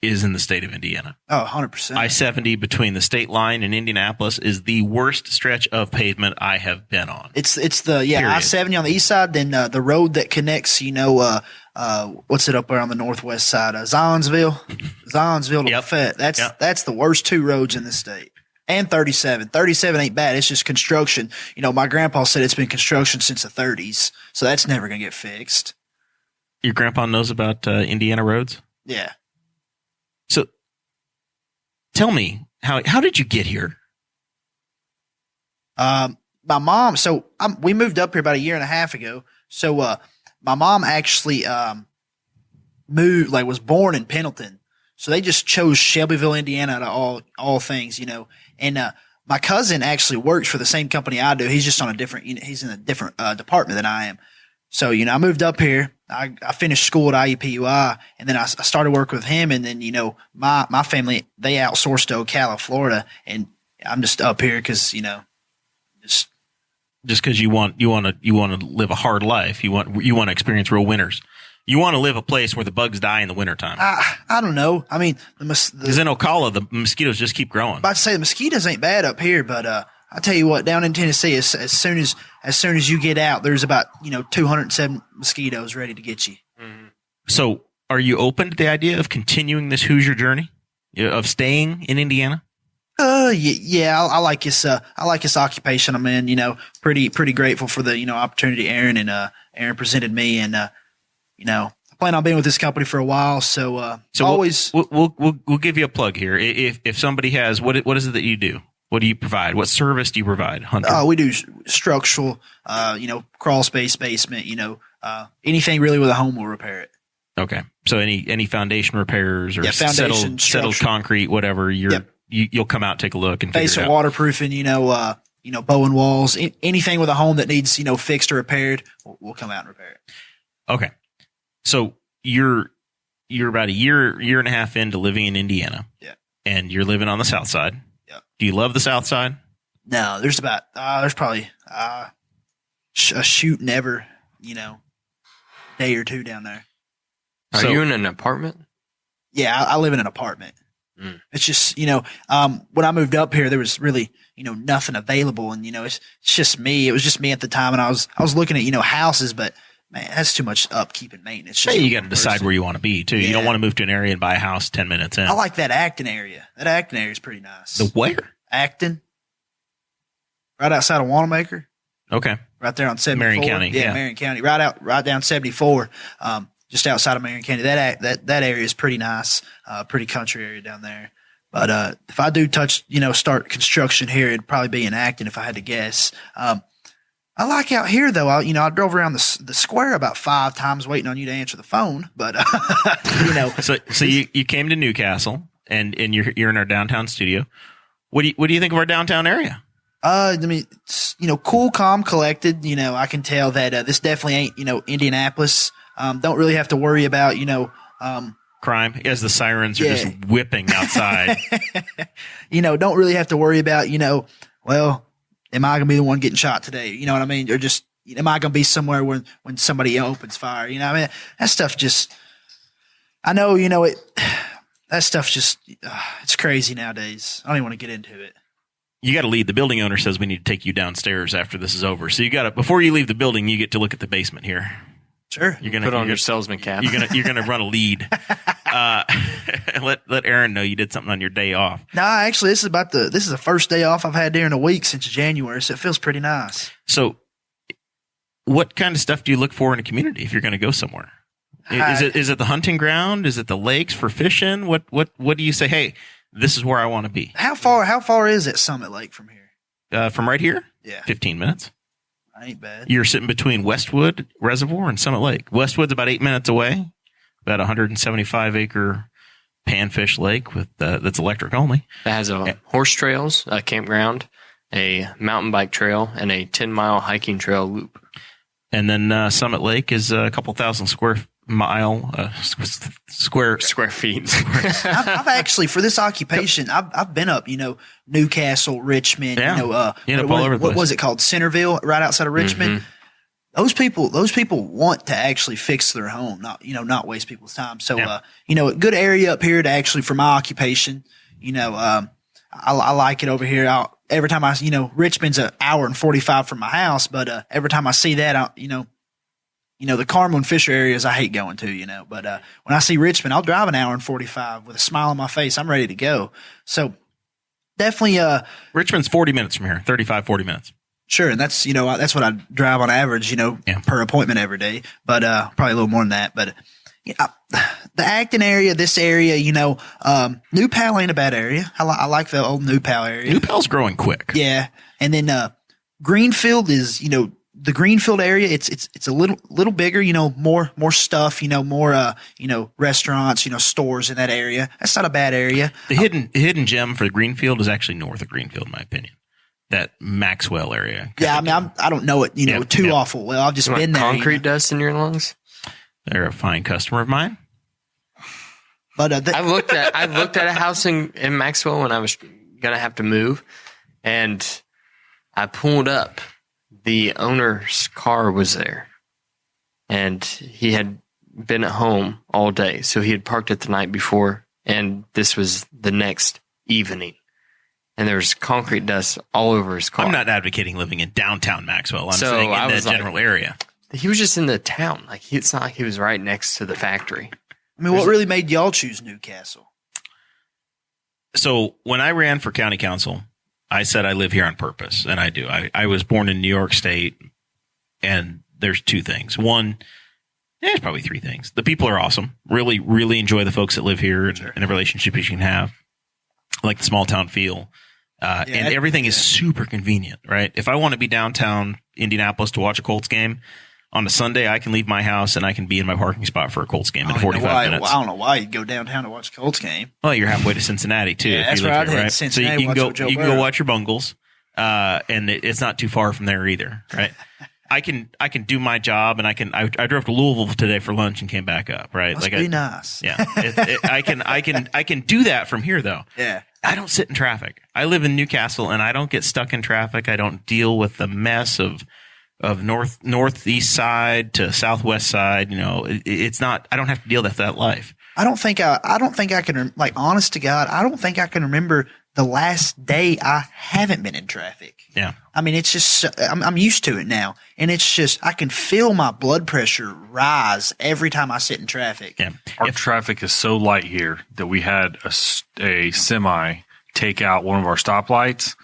is in the state of Indiana. Oh, 100%. I-70 between the state line and Indianapolis is the worst stretch of pavement I have been on. It's the I-70 on the east side, then the road that connects, what's it up there on the northwest side? Zionsville to Lafayette. That's the worst 2 roads in the state. And 37. 37 ain't bad. It's just construction. My grandpa said it's been construction since the 30s, so that's never going to get fixed. Your grandpa knows about Indiana roads? Yeah. So tell me, how did you get here? My mom, we moved up here about 1.5 years ago. So my mom actually was born in Pendleton. So they just chose Shelbyville, Indiana out of all things, And my cousin actually works for the same company I do. He's just on he's in a different department than I am. So, I moved up here. I finished school at IUPUI, and then I started working with him. And then, my family, they outsourced to Ocala, Florida, and I'm just up here because, just because you want to live a hard life. You want to experience real winters. You want to live a place where the bugs die in the wintertime. I don't know. I mean, because in Ocala, the mosquitoes just keep growing. About to say the mosquitoes ain't bad up here, but I tell you what, down in Tennessee, as soon as you get out, there's about 207 mosquitoes ready to get you. Mm-hmm. So, are you open to the idea of continuing this Hoosier journey, of staying in Indiana? Yeah, I like this. I like this occupation I'm in. Pretty grateful for the opportunity Aaron presented me, and I plan on being with this company for a while. So always we'll give you a plug here. If somebody has what is it that you do? What do you provide? What service do you provide, Hunter? We do structural, crawl space, basement, anything really with a home will repair it. Okay. So any foundation repairs or foundation, settled concrete, whatever, you'll come out, take a look, and figure it out. Basement waterproofing, bowing walls, anything with a home that needs, fixed or repaired, we'll come out and repair it. Okay. So you're about a year and a half into living in Indiana. Yeah. And you're living on the South Side. Yeah. Do you love the South Side? No, there's probably a shooting every, day or two down there. Are you in an apartment? Yeah, I live in an apartment. It's just, when I moved up here, there was really, nothing available. And, it's just me. It was just me at the time. And I was looking at, houses, but man, that's too much upkeep and maintenance. Hey, you got to decide where you want to be too. Yeah. You don't want to move to an area and buy a house 10 minutes in. I like that Acton area. That Acton area is pretty nice. The where? Acton. Right outside of Wanamaker. Okay. Right there on 74. Marion County. Yeah. Marion County. Right down 74. Just outside of Marion County. That area is pretty nice. Pretty country area down there. But if I do start construction here, it'd probably be in Acton if I had to guess. I like out here though. I drove around the square about 5 times waiting on you to answer the phone. But So you came to Newcastle and you're in our downtown studio. What do you think of our downtown area? It's, cool, calm, collected. I can tell that this definitely ain't Indianapolis. Don't really have to worry about Crime, as the sirens are just whipping outside. Don't really have to worry about well, am I gonna be the one getting shot today? You know what I mean? Or just am I gonna be somewhere when somebody opens fire? That stuff just. I know it. That stuff just it's crazy nowadays. I don't even want to get into it. You got to lead. The building owner says we need to take you downstairs after this is over. So you got to, before you leave the building, you get to look at the basement here. Sure. You're gonna put on your salesman cap. You're gonna run a lead. Let Aaron know you did something on your day off. No, actually, this is the first day off I've had there in a week since January, so it feels pretty nice. So, what kind of stuff do you look for in a community if you're going to go somewhere? Is it the hunting ground? Is it the lakes for fishing? What do you say? Hey, this is where I want to be. How far is it Summit Lake from here? From right here? Yeah. 15 minutes. Ain't bad. You're sitting between Westwood Reservoir and Summit Lake. Westwood's about 8 minutes away, about 175 acre panfish lake that's electric only. That has horse trails, a campground, a mountain bike trail, and a 10-mile hiking trail loop. And then Summit Lake is a couple thousand square feet. I've actually, for this occupation, I've been up, Newcastle, Richmond, all over the what place. was it called? Centerville, right outside of Richmond. Mm-hmm. Those people want to actually fix their home, not waste people's time. So, a good area up here to actually, for my occupation, I like it over here. Every time Richmond's an hour and 45 from my house, but every time I see that, the Carmel and Fisher areas I hate going to, but when I see Richmond, I'll drive an hour and 45 with a smile on my face. I'm ready to go. So definitely, Richmond's 40 minutes from here, 35, 40 minutes. Sure. And that's, that's what I drive on average, per appointment every day, but probably a little more than that. But the Acton area, this area, New Pal ain't a bad area. I like the old New Pal area. New Pal's growing quick. Yeah. And then Greenfield is, the Greenfield area, it's a little bigger, more stuff, more restaurants, stores in that area. That's not a bad area. The hidden gem for Greenfield is actually north of Greenfield, in my opinion. That Maxwell area. Yeah, I don't know it, too awful well. I've just been there. Concrete dust in your lungs? They're a fine customer of mine. But I looked at a house in Maxwell when I was gonna have to move, and I pulled up. The owner's car was there, and he had been at home all day. So he had parked it the night before, and this was the next evening. And there was concrete dust all over his car. I'm not advocating living in downtown Maxwell. I'm saying in that general area. He was just in the town. It's not like he was right next to the factory. I mean, what really made y'all choose Newcastle? So when I ran for county council, I said I live here on purpose, and I do. I was born in New York State, and there's 2 things. One, there's probably 3 things. The people are awesome. Really, really enjoy the folks that live here and the relationships you can have. I like the small town feel. And everything is super convenient, right? If I want to be downtown Indianapolis to watch a Colts game, on a Sunday, I can leave my house and I can be in my parking spot for a Colts game in 45 minutes. I don't know why you'd go downtown to watch a Colts game. Well, you're halfway to Cincinnati too. Yeah, if that's you live right. here, right? Cincinnati, so you can go watch your Bungles, and it's not too far from there either, right? I can do my job, and I drove to Louisville today for lunch and came back up. Right, Must be nice. Yeah, I can do that from here though. Yeah. I don't sit in traffic. I live in Newcastle, and I don't get stuck in traffic. I don't deal with the mess of northeast side to southwest side. You know, it's not. I don't have to deal with that life. I don't think I can, like, honest to God, I don't think I can remember the last day I haven't been in traffic. Yeah. I mean, it's just, I'm used to it now. And it's just, I can feel my blood pressure rise every time I sit in traffic. Yeah. Our traffic is so light here that we had a semi take out one of our stoplights,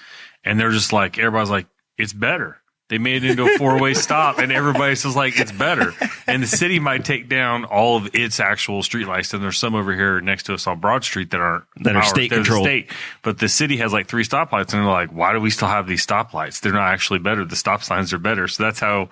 and they're just like, everybody's like, it's better. They made it into a 4-way stop, and everybody's just like, it's better. And the city might take down all of its actual streetlights, and there's some over here next to us on Broad Street that are state controlled. But the city has like 3 stoplights, and they're like, why do we still have these stoplights? They're not actually better. The stop signs are better. So that's how,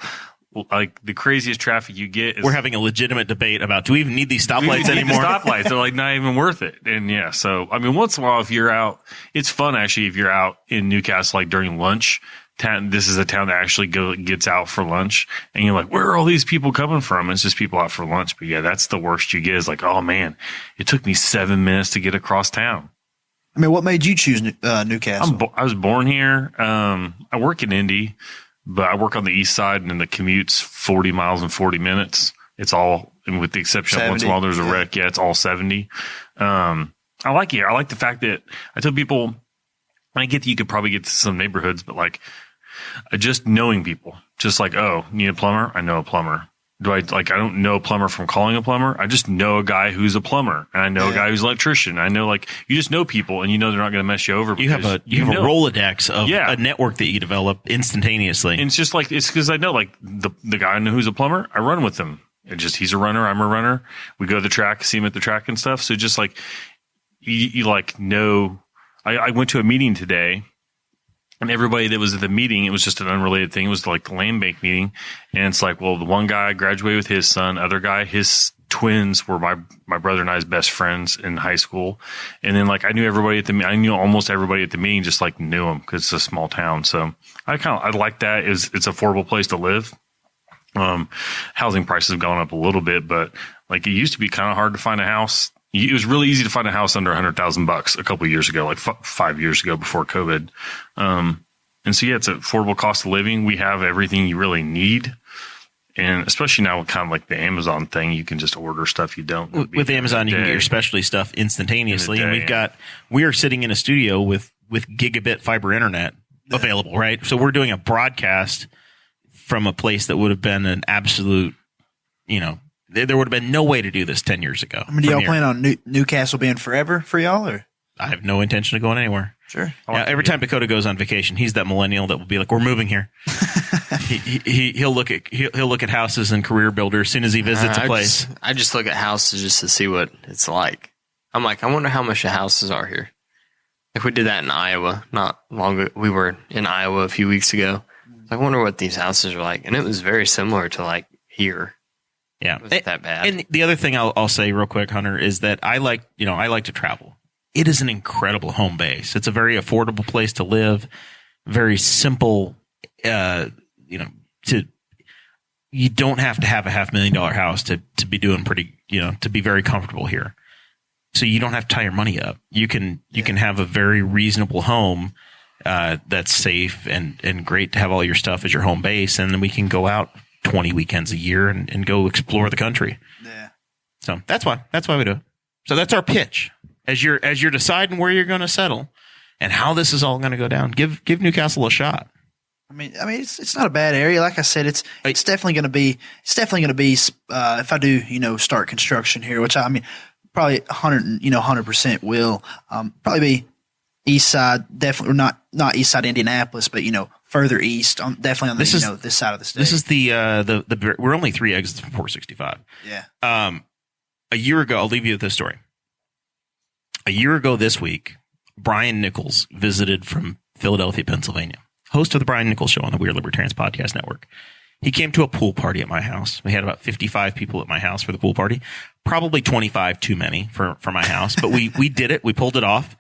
like, the craziest traffic you get is, we're having a legitimate debate about, do we even need these stoplights anymore? Stoplights, they're like not even worth it. And yeah, so I mean, once in a while, if you're out, it's fun actually. If you're out in Newcastle, like during lunch, this is a town that actually gets out for lunch, and you're like, where are all these people coming from? It's just people out for lunch. But yeah, that's the worst you get, is like, oh man, it took me 7 minutes to get across town. I mean, what made you choose Newcastle? I was born here. I work in Indy, but I work on the east side, and then the commute's 40 miles and 40 minutes. It's all, and with the exception of once in a while there's a wreck, yeah, it's all 70. I like it. I like the fact that I tell people, I get that you could probably get to some neighborhoods, but like, just knowing people, just like, oh, you need a plumber? I know a plumber. I don't know a plumber from calling a plumber. I just know a guy who's a plumber, and I know a guy who's an electrician. I know, like, you just know people, and you know they're not going to mess you over. You have a Rolodex of a network that you develop instantaneously. And it's just like, it's because I know, like, the guy I know who's a plumber, I run with him. He's a runner, I'm a runner. We go to the track, see him at the track and stuff. So just like, you like know, I went to a meeting today, and everybody that was at the meeting, it was just an unrelated thing. It was like the land bank meeting. And it's like, well, the one guy graduated with his son, other guy, his twins were my brother and I's best friends in high school. And then like, I knew almost everybody at the meeting, just like knew them because it's a small town. So I like that. It's an affordable place to live. Housing prices have gone up a little bit, but like, it used to be kind of hard to find a house. It was really easy to find a house under $100,000 a couple of years ago, like 5 years ago before COVID. And so, yeah, it's an affordable cost of living. We have everything you really need. And especially now with kind of like the Amazon thing, you can just order stuff you don't. With Amazon, you can get your specialty stuff instantaneously. And we are sitting in a studio with gigabit fiber internet available, right? So we're doing a broadcast from a place that would have been an absolute, there would have been no way to do this 10 years ago. I mean, do y'all plan on Newcastle being forever for y'all, or? I have no intention of going anywhere. Sure. Now, every time Dakota goes on vacation, he's that millennial that will be like, "We're moving here." He'll look at houses and career builder as soon as he visits a place. I just look at houses just to see what it's like. I'm like, I wonder how much the houses are here. Like, we did that in Iowa not long ago. We were in Iowa a few weeks ago. I wonder what these houses are like, and it was very similar to like here. Yeah, it wasn't that bad. And the other thing I'll say real quick, Hunter, is that I like to travel. It is an incredible home base. It's a very affordable place to live. Very simple. You don't have to have a $500,000 house to be doing pretty. To be very comfortable here. So you don't have to tie your money up. You can have a very reasonable home that's safe and great to have all your stuff as your home base, and then we can go out 20 weekends a year and go explore the country. Yeah. So that's why we do it. So that's our pitch. As you're deciding where you're going to settle and how this is all going to go down, give Newcastle a shot. I mean, it's not a bad area. Like I said, it's definitely going to be. If I do, start construction here, which probably 100% will. Probably be east side, definitely, or not east side Indianapolis, but further east. Definitely on this side of the state. This is the we're only 3 exits from 465. Yeah. A year ago, I'll leave you with this story. A year ago this week, Brian Nichols visited from Philadelphia, Pennsylvania, host of the Brian Nichols Show on the Weird Libertarians Podcast Network. He came to a pool party at my house. We had about 55 people at my house for the pool party. Probably 25 too many for my house, but we did it. We pulled it off.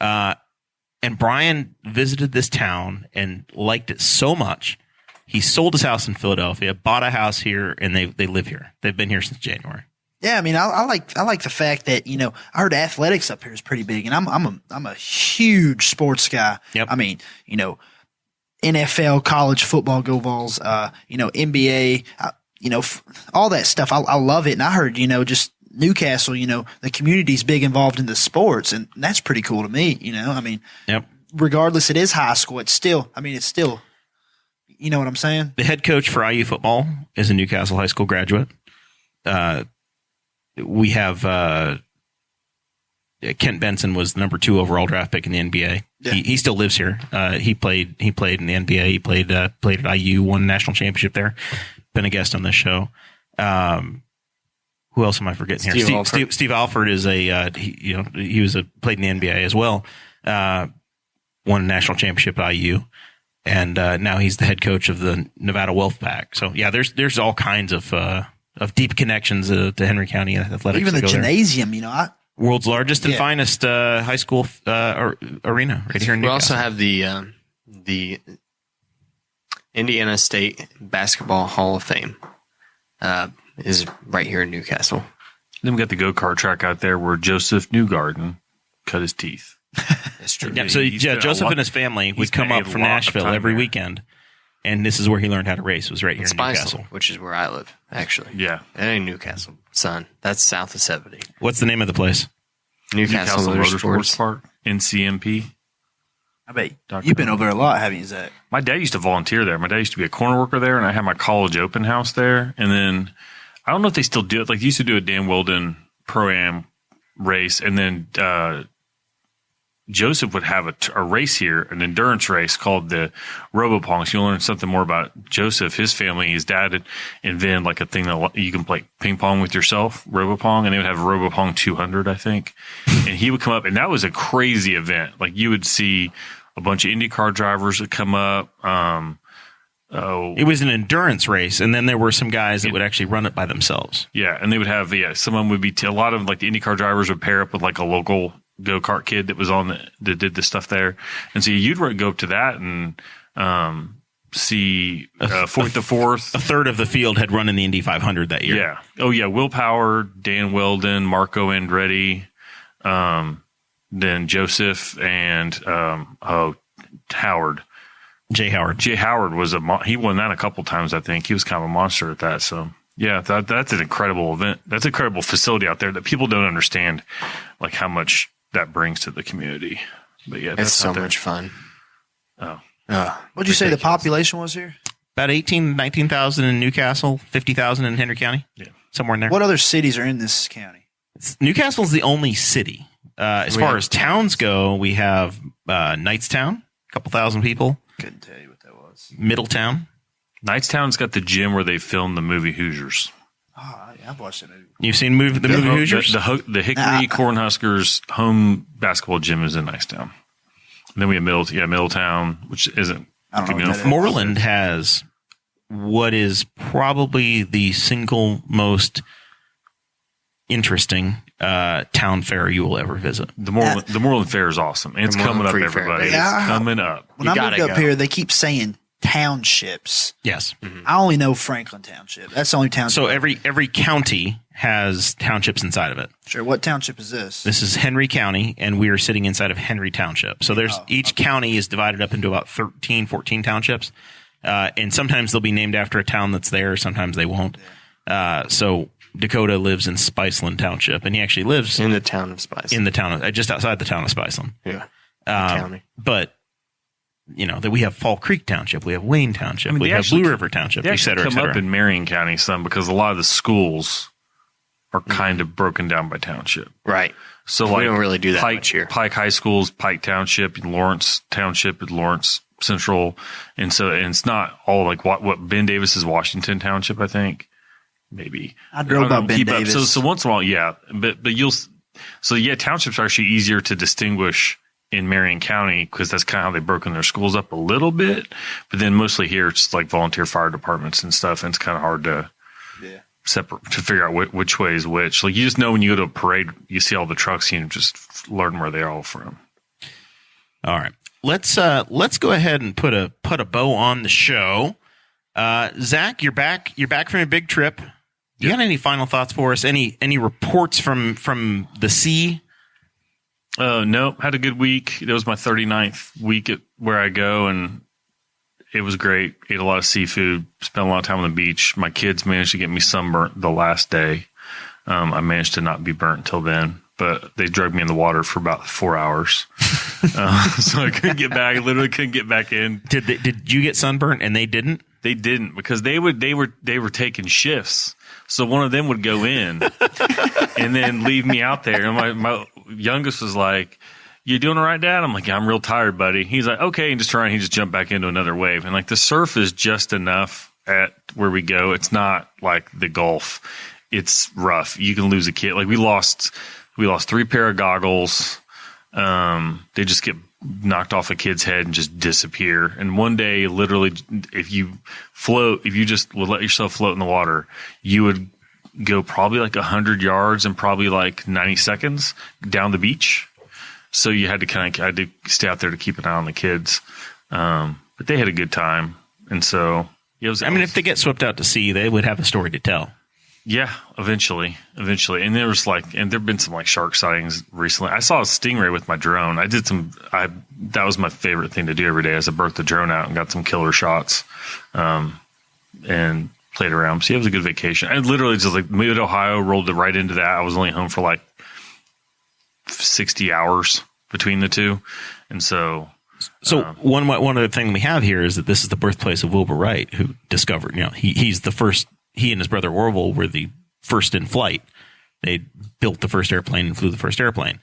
And Brian visited this town and liked it so much He sold his house in Philadelphia, bought a house here, and they live here. They've been here since January. Yeah, I mean, I like the fact that, you know, I heard athletics up here is pretty big, and I'm a huge sports guy. Yep. I mean, you know, NFL, college football, go Vols, you know, NBA, you know, all that stuff. I love it, and I heard, you know, just Newcastle, you know, the community's big involved in the sports, and that's pretty cool to me. You know, I mean, Yep. regardless, it is high school. It's still, you know what I'm saying? The head coach for IU football is a Newcastle high school graduate. We have Kent Benson was the number 2 overall draft pick in the NBA. Yeah. He still lives here. He played in the NBA. He played at IU, won a national championship there. Been a guest on this show. Who else am I forgetting here? Steve Alford is played in the NBA as well. Won a national championship at IU. And now he's the head coach of the Nevada Wealth Pack. So yeah, there's all kinds of deep connections to Henry County athletics. Even the gymnasium, you know, world's largest and finest high school arena right here in Newcastle. We also have the Indiana State Basketball Hall of Fame is right here in Newcastle. Then we got the go-kart track out there where Joseph Newgarden cut his teeth. That's true. Yeah, so Joseph and his family would come up from Nashville every weekend, and this is where he learned how to race. Was right here in Newcastle, which is where I live, actually. Yeah, that ain't Newcastle, son. That's south of 70. What's the name of the place? Newcastle Motorsports Park, NCMP. I bet you've been over there a lot, haven't you, Zach? My dad used to volunteer there. My dad used to be a corner worker there, and I had my college open house there. And then I don't know if they still do it. Like, they used to do a Dan Weldon Pro-Am race, and then Joseph would have a race here, an endurance race called the Robopong. So you'll learn something more about Joseph, his family. His dad had invented like a thing that you can play ping pong with yourself, Robopong, and they would have Robopong 200, I think. And he would come up, and that was a crazy event. Like, you would see a bunch of IndyCar drivers that come up. It was an endurance race, and then there were some guys that would actually run it by themselves. Yeah, and they would have some of them would be a lot of like the IndyCar drivers would pair up with like a local go-kart kid that was that did the stuff there, and so you'd go up to that and see fourth. A third of the field had run in the Indy 500 that year. Yeah. Oh yeah, Will Power, Dan Weldon, Marco Andretti, then Joseph and Howard. Jay Howard was he won that a couple times. I think he was kind of a monster at that. So yeah, that's an incredible event. That's an incredible facility out there that people don't understand, like how much that brings to the community. But yeah, it's so much fun. What'd you say the population was here? About 19,000 in Newcastle, 50,000 in Henry County. Yeah, somewhere in there. What other cities are in this county? Newcastle's the only city. As far as towns go, we have Knightstown, a couple thousand people. Couldn't tell you what that was. Middletown. Knightstown's got the gym where they filmed the movie Hoosiers. Oh, yeah, I've watched that movie. You've seen the movie Hoosiers? The Hickory Cornhuskers home basketball gym is in Knightstown. And then we have Middletown, which isn't. I don't know. Moreland has what is probably the single most interesting town fair you will ever visit. The Moreland Fair is awesome. It's coming up, everybody. It's coming up. When I moved up here, they keep saying townships. Yes. Mm-hmm. I only know Franklin Township. That's the only township. So every county has townships inside of it. Sure. What township is this? This is Henry County, and we are sitting inside of Henry Township. So each county is divided up into about 13, 14 townships. And sometimes they'll be named after a town that's there. Sometimes they won't. Yeah. So Dakota lives in Spiceland Township, and he actually lives in the town of Spiceland. Just outside the town of Spiceland. Yeah. County. But that we have Fall Creek Township, we have Wayne Township, we have Blue River Township, et cetera, et come cetera. up in Marion County some because a lot of the schools are kind of broken down by township. Right. So we don't really do that much here. Pike High School's Pike Township, Lawrence Township, Lawrence Central, and it's not all like what Ben Davis is Washington Township, I think. Maybe I drove by Ben Davis. So once in a while, yeah, but townships are actually easier to distinguish in Marion County because that's kind of how they've broken their schools up a little bit. But then mostly here, it's like volunteer fire departments and stuff, and it's kind of hard to separate to figure out which way is which. Like you just know when you go to a parade, you see all the trucks, you just learn where they're all from. All right, let's go ahead and put a bow on the show. Zach, you're back. You're back from a big trip. You got any final thoughts for us? Any reports from the sea? No, had a good week. It was my 39th week at where I go, and it was great. Ate a lot of seafood, spent a lot of time on the beach. My kids managed to get me sunburnt the last day. I managed to not be burnt until then, but they dragged me in the water for about 4 hours. So I couldn't get back. I literally couldn't get back in. Did you get sunburnt and they didn't? They didn't, because they were taking shifts. So one of them would go in and then leave me out there. And my youngest was like, "You doing all right, Dad?" I'm like, "Yeah, I'm real tired, buddy." He's like, "Okay," and he just jumped back into another wave. And like the surf is just enough at where we go. It's not like the Gulf. It's rough. You can lose a kid. Like we lost 3 pair of goggles. They just get knocked off a kid's head and just disappear. And one day, literally, if you just would let yourself float in the water, you would go probably like 100 yards in probably like 90 seconds down the beach. So you had to stay out there to keep an eye on the kids. But they had a good time. And so it was, if they get swept out to sea, they would have a story to tell. Yeah, eventually. And there've been some like shark sightings recently. I saw a stingray with my drone. That was my favorite thing to do every day, is I broke the drone out and got some killer shots, and played around. So it was a good vacation. I literally just like moved to Ohio, rolled it right into that. I was only home for like 60 hours between the two. And so one other thing we have here is that this is the birthplace of Wilbur Wright, who discovered, he's the first. He and his brother Orville were the first in flight. They built the first airplane and flew the first airplane.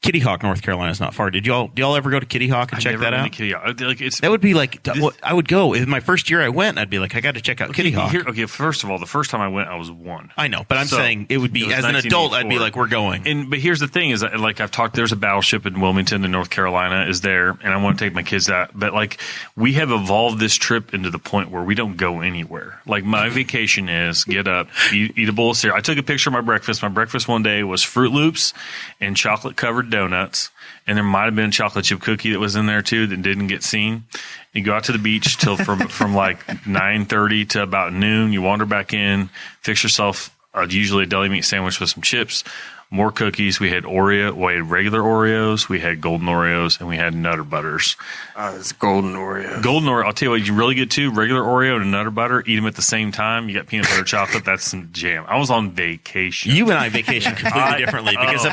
Kitty Hawk, North Carolina is not far. Do y'all ever go to Kitty Hawk and check that out? Kitty Hawk. That would be like, I would go. In my first year I went, I'd be like, I got to check out Kitty Hawk. First of all, the first time I went, I was 1. I know, but I'm saying it would be, as an adult, I'd be like, we're going. But here's the thing is that, like I've talked, there's a battleship in Wilmington in North Carolina is there, and I want to take my kids out. But like we have evolved this trip into the point where we don't go anywhere. Like my vacation is get up, eat a bowl of cereal. I took a picture of my breakfast. My breakfast one day was Fruit Loops and chocolate covered donuts. And there might have been a chocolate chip cookie that was in there too that didn't get seen. You go out to the beach till from like 9:30 to about noon. You wander back in, fix yourself usually a deli meat sandwich with some chips, more cookies. We had we had regular Oreos, we had golden Oreos, and we had Nutter Butters. It's golden Oreos. Golden Oreo. I'll tell you what, you really get two regular Oreo and a Nutter Butter. Eat them at the same time. You got peanut butter chocolate. That's some jam. I was on vacation. You and I vacation completely differently, because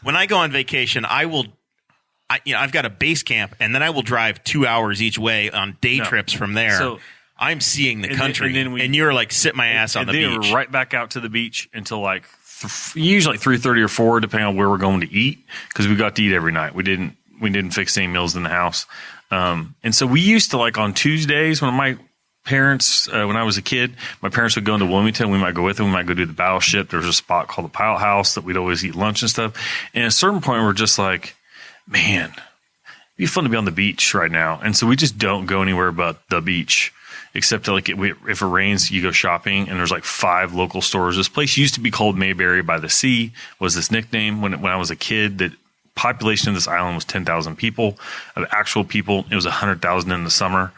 when I go on vacation, I've got a base camp, and then I will drive 2 hours each way on day trips from there. So I'm seeing the country, and you're like, sit my ass on the beach. And then we're right back out to the beach until like usually 3:30 or 4, depending on where we're going to eat, because we got to eat every night. We didn't fix any meals in the house. And so we used to, like on Tuesdays when my parents, when I was a kid, my parents would go into Wilmington. We might go with them. We might go do the battleship. There was a spot called the Pilot House that we'd always eat lunch and stuff. And at a certain point, we're just like, man, it'd be fun to be on the beach right now. And so we just don't go anywhere but the beach, except to like if it rains, you go shopping, and there's like 5 local stores. This place used to be called Mayberry by the Sea, was this nickname when I was a kid. The population of this island was 10,000 people. Of actual people, it was 100,000 in the summer,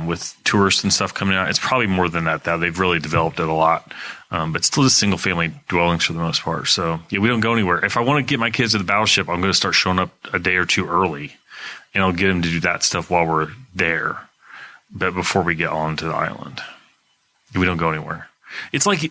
with tourists and stuff coming out. It's probably more than that. They've really developed it a lot. But still just single family dwellings for the most part. So yeah, we don't go anywhere. If I want to get my kids to the battleship, I'm going to start showing up a day or two early, and I'll get them to do that stuff while we're there. But before we get on to the island, we don't go anywhere. It's like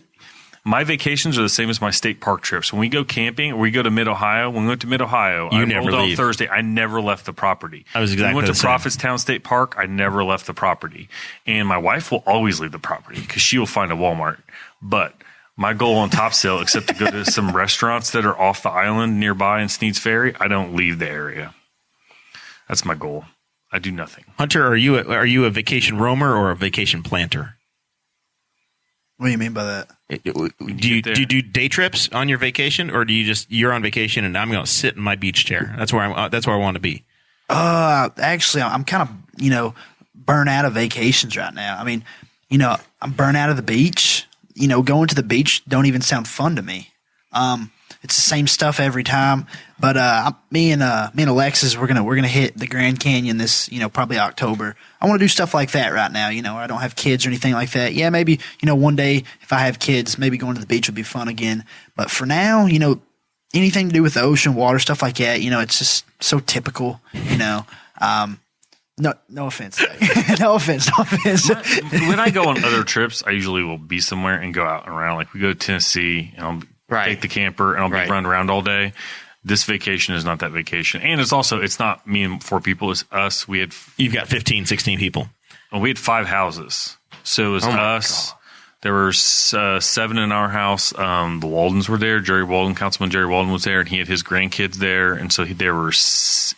my vacations are the same as my state park trips. When we go camping or we go to Mid-Ohio, when we went to Mid-Ohio, I never leave. On Thursday, I never left the property. I was exactly we went the to Prophetstown State Park, I never left the property. And my wife will always leave the property because she will find a Walmart. But my goal on Topsail, except to go to some restaurants that are off the island nearby in Sneads Ferry, I don't leave the area. That's my goal. I do nothing. Hunter, are you a vacation roamer or a vacation planter? What do you mean by that? Do you do day trips on your vacation, or do you you're on vacation and I'm going to sit in my beach chair? That's where I want to be. Actually, I'm kind of burnt out of vacations right now. I mean, I'm burnt out of the beach. Going to the beach don't even sound fun to me. it's the same stuff every time. But me and Alexis, we're gonna hit the Grand Canyon this, probably October. I want to do stuff like that right now. I don't have kids or anything like that. Yeah, maybe one day if I have kids, maybe going to the beach would be fun again. But for now, anything to do with the ocean, water, stuff like that, it's just so typical. No offense. No offense. When I go on other trips, I usually will be somewhere and go out and around. Like we go to Tennessee, and I'll take the camper and I'll be running around all day. This vacation is not that vacation. And it's not me and 4 people. It's us. You've got 15, 16 people. Well, we had 5 houses. So it was us. God. There were 7 in our house. The Waldens were there. Councilman Jerry Walden was there, and he had his grandkids there. And so there were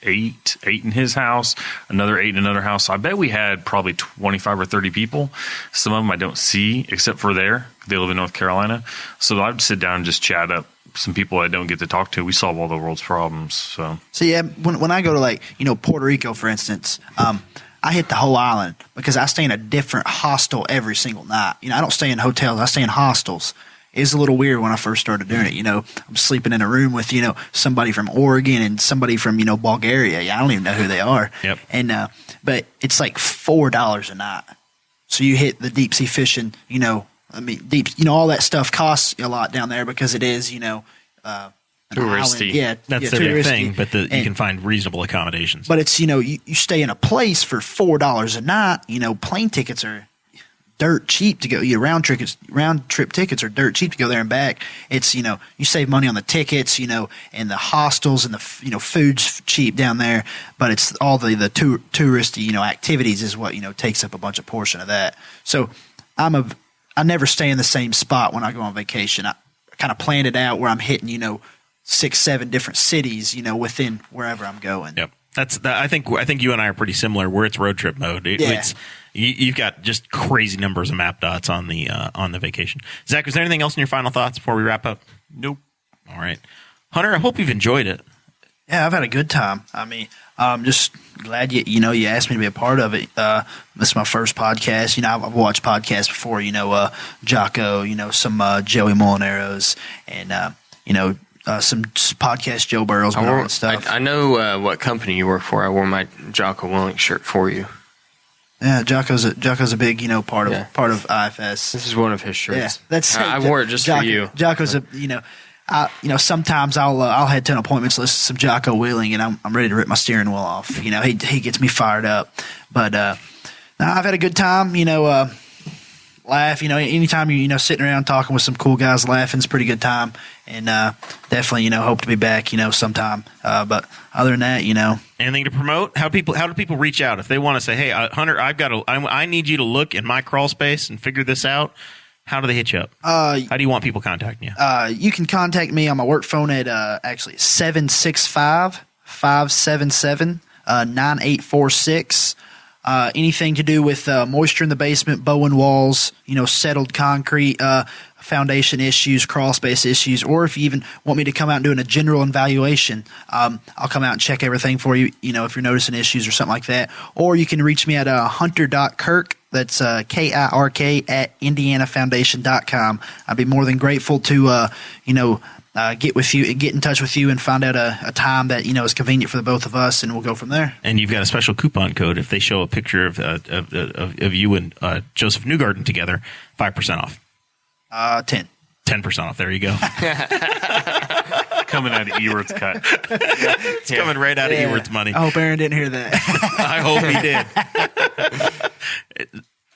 8 in his house, another 8 in another house. So I bet we had probably 25 or 30 people. Some of them I don't see except for there. They live in North Carolina. So I'd sit down and just chat up some people I don't get to talk to. We solve all the world's problems. So yeah, when I go to Puerto Rico, for instance, I hit the whole island because I stay in a different hostel every single night. I don't stay in hotels. I stay in hostels. It was a little weird when I first started doing it. I'm sleeping in a room with, somebody from Oregon and somebody from, Bulgaria. I don't even know who they are. Yep. And, but it's like $4 a night. So you hit the deep sea fishing, all that stuff costs a lot down there because it is, touristy. Yeah, that's their big thing, but you can find reasonable accommodations. But it's, you stay in a place for $4 a night. Plane tickets are dirt cheap to go. Round trip tickets are dirt cheap to go there and back. It's, you save money on the tickets, and the hostels and the, food's cheap down there. But it's all the touristy, activities is what, takes up a bunch of portion of that. So I never stay in the same spot when I go on vacation. I kind of planned it out where I'm hitting, 6, 7 different cities, within wherever I'm going. Yep. I think you and I are pretty similar. Where it's road trip mode. You've got just crazy numbers of map dots on the vacation. Zach, is there anything else in your final thoughts before we wrap up? Nope. All right, Hunter. I hope you've enjoyed it. Yeah, I've had a good time. I mean, I'm just glad you asked me to be a part of it. This is my first podcast. I've watched podcasts before. Jocko. Some Joey Molineros, and some podcast Joe Burrows and stuff. I know what company you work for. I wore my Jocko Willink shirt for you. Yeah, Jocko's a big part of IFS. This is one of his shirts. Yeah, I wore it just for you. Jocko's sometimes I'll head to an appointments list some Jocko Wheeling, and I'm ready to rip my steering wheel off. He gets me fired up. But I've had a good time. Laugh. Anytime you're sitting around talking with some cool guys, laughing is a pretty good time. And definitely hope to be back sometime. But other than that, anything to promote? How do people reach out if they want to say, hey, Hunter, I need you to look in my crawl space and figure this out? How do they hit you up? How do you want people contacting you? You can contact me on my work phone at actually 765-577-9846. Anything to do with moisture in the basement, bowing walls, settled concrete, foundation issues, crawl space issues, or if you even want me to come out and do a general evaluation, I'll come out and check everything for you, if you're noticing issues or something like that. Or you can reach me at hunter.kirk. That's KIRK at indianafoundation.com. I'd be more than grateful to, get in touch with you and find out a time that, is convenient for the both of us, and we'll go from there. And you've got a special coupon code if they show a picture of you and Joseph Newgarden together, 5% off. 10% off. There you go. Coming out of Ewert's cut. It's coming right out of Ewert's money. I hope Aaron didn't hear that. I hope he did.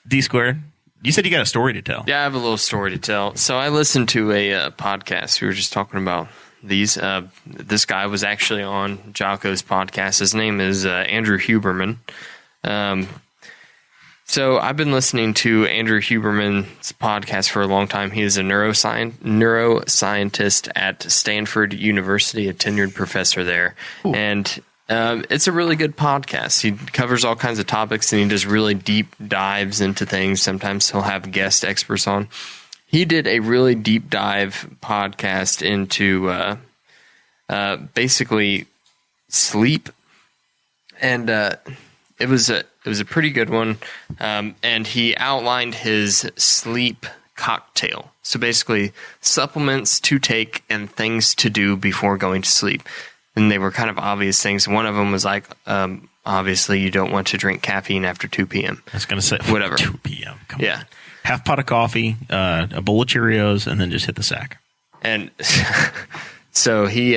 D Squared, you said you got a story to tell. Yeah, I have a little story to tell. So I listened to a podcast. We were just talking about these. This guy was actually on Jocko's podcast. His name is Andrew Huberman. So I've been listening to Andrew Huberman's podcast for a long time. He is a neuroscientist at Stanford University, a tenured professor there. Ooh. And it's a really good podcast. He covers all kinds of topics, and he does really deep dives into things. Sometimes he'll have guest experts on. He did a really deep dive podcast into basically sleep, and it was a pretty good one. And he outlined his sleep cocktail. So basically, supplements to take and things to do before going to sleep. And they were kind of obvious things. One of them was like, obviously, you don't want to drink caffeine after 2 p.m. I was going to say, whatever. 2 p.m. Come Yeah. on. Half pot of coffee, a bowl of Cheerios, and then just hit the sack. And so he,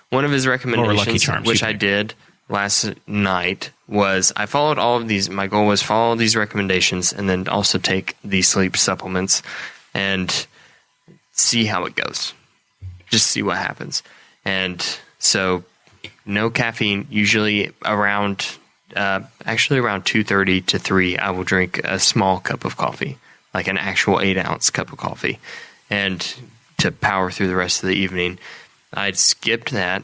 one of his Lucky recommendations, Charms, which you I think. did last night, was I followed all of these. My goal was follow these recommendations and then also take these sleep supplements and see how it goes. Just see what happens. And so no caffeine, usually around 2:30 to 3, I will drink a small cup of coffee, like an actual 8-ounce cup of coffee, and to power through the rest of the evening. I'd skipped that.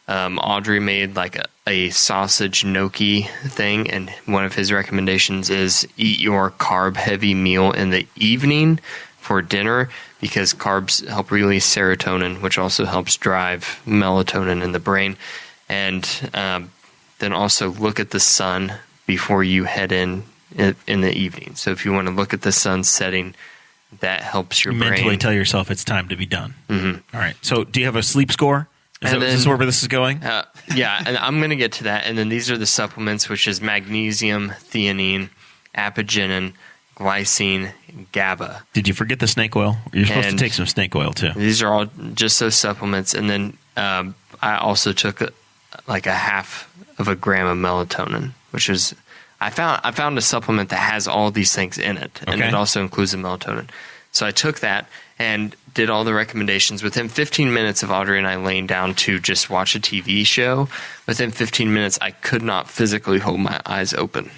Audrey made like a sausage gnocchi thing, and one of his recommendations is eat your carb-heavy meal in the evening for dinner, because carbs help release serotonin, which also helps drive melatonin in the brain. And then also look at the sun before you head in the evening. So if you want to look at the sun setting, that helps your brain. Mentally tell yourself it's time to be done. Mm-hmm. All right. So do you have a sleep score? Is this where this is going? Yeah, and I'm going to get to that. And then these are the supplements, which is magnesium, theanine, apigenin, glycine, GABA. Did you forget the snake oil? You're supposed to take some snake oil too. These are all just those supplements. And then I also took like a half of a gram of melatonin, which is I found a supplement that has all these things in it, and Okay. it also includes the melatonin. So I took that and did all the recommendations. Within 15 minutes of Audrey and I laying down to just watch a TV show, within 15 minutes I could not physically hold my eyes open.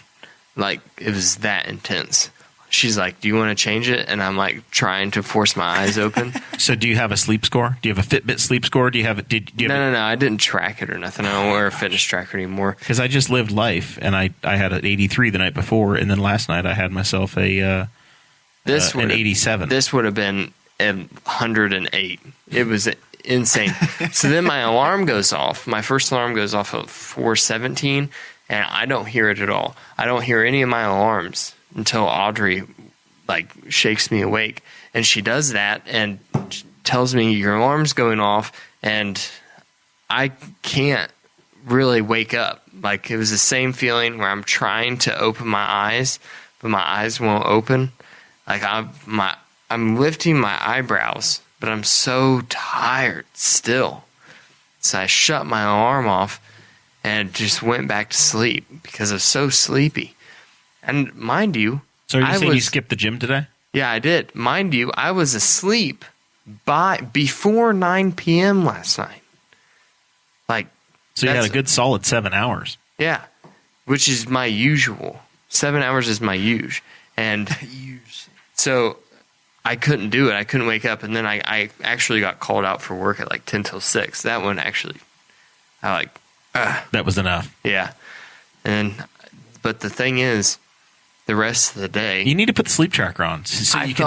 Like, it was that intense. She's like, do you want to change it? And I'm like trying to force my eyes open. So do you have a sleep score? Do you have a Fitbit sleep score? Do you have No. I didn't track it or nothing. I don't wear a fitness tracker anymore. Because I just lived life, and I had an 83 the night before, and then last night I had myself an 87. This would have been 108. It was insane. So then my alarm goes off. My first alarm goes off at 4:17, and I don't hear it at all. I don't hear any of my alarms until Audrey like shakes me awake, and she does that and tells me your alarm's going off, and I can't really wake up. Like, it was the same feeling where I'm trying to open my eyes, but my eyes won't open. Like, I'm lifting my eyebrows, but I'm so tired still. So I shut my alarm off and just went back to sleep because I was so sleepy. And mind you, So are you saying you skipped the gym today? yeah, I did. Mind you, I was asleep before 9 p.m. last night. Like, So you had a good solid 7 hours. yeah, which is my usual. 7 hours is my usual. And so I couldn't do it. I couldn't wake up. And then I actually got called out for work at like 10 till 6. That one actually, That was enough. yeah. But the thing is, the rest of the day, You need to put the sleep tracker on so you can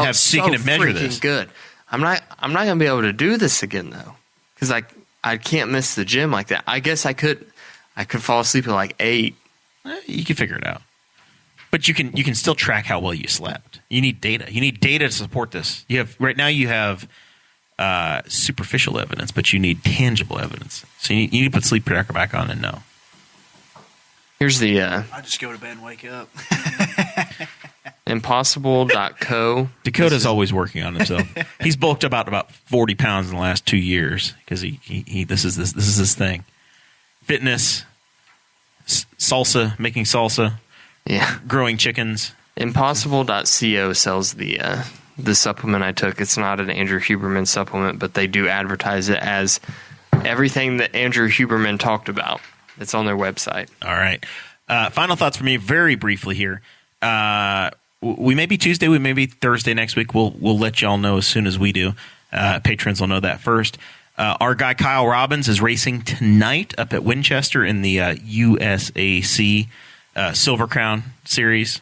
measure this. Good. I'm not gonna be able to do this again though, because I can't miss the gym like that. I guess I could fall asleep at like 8. You can figure it out. But you can still track how well you slept. You need data. You need data to support this. You have superficial evidence, but you need tangible evidence. So you need to put sleep tracker back on and know. Here's the I just go to bed and wake up. impossible.co. Dakota's always working on himself. He's bulked about 40 pounds in the last 2 years because this is his thing. Fitness, salsa, making salsa, Yeah. growing chickens. Impossible.co sells the supplement I took. It's not an Andrew Huberman supplement, but they do advertise it as everything that Andrew Huberman talked about. It's on their website. All right. Final thoughts for me, very briefly here. We may be Tuesday, we may be Thursday next week. We'll let y'all know as soon as we do. Patrons will know that first. Our guy Kyle Robbins is racing tonight up at Winchester in the USAC Silver Crown Series.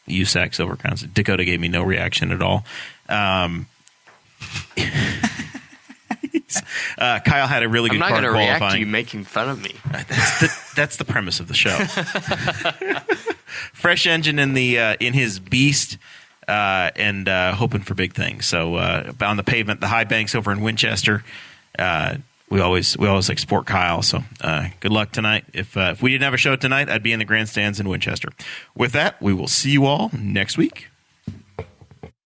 USAC Silver Crowns. Dakota gave me no reaction at all. Kyle had a really good I'm not car going to react to qualifying. you making fun of me. That's the premise of the show. Fresh engine in his Beast. and hoping for big things. So on the pavement, the high banks over in Winchester. We always like support Kyle. So good luck tonight. If we didn't have a show tonight, I'd be in the grandstands in Winchester. With that, we will see you all next week.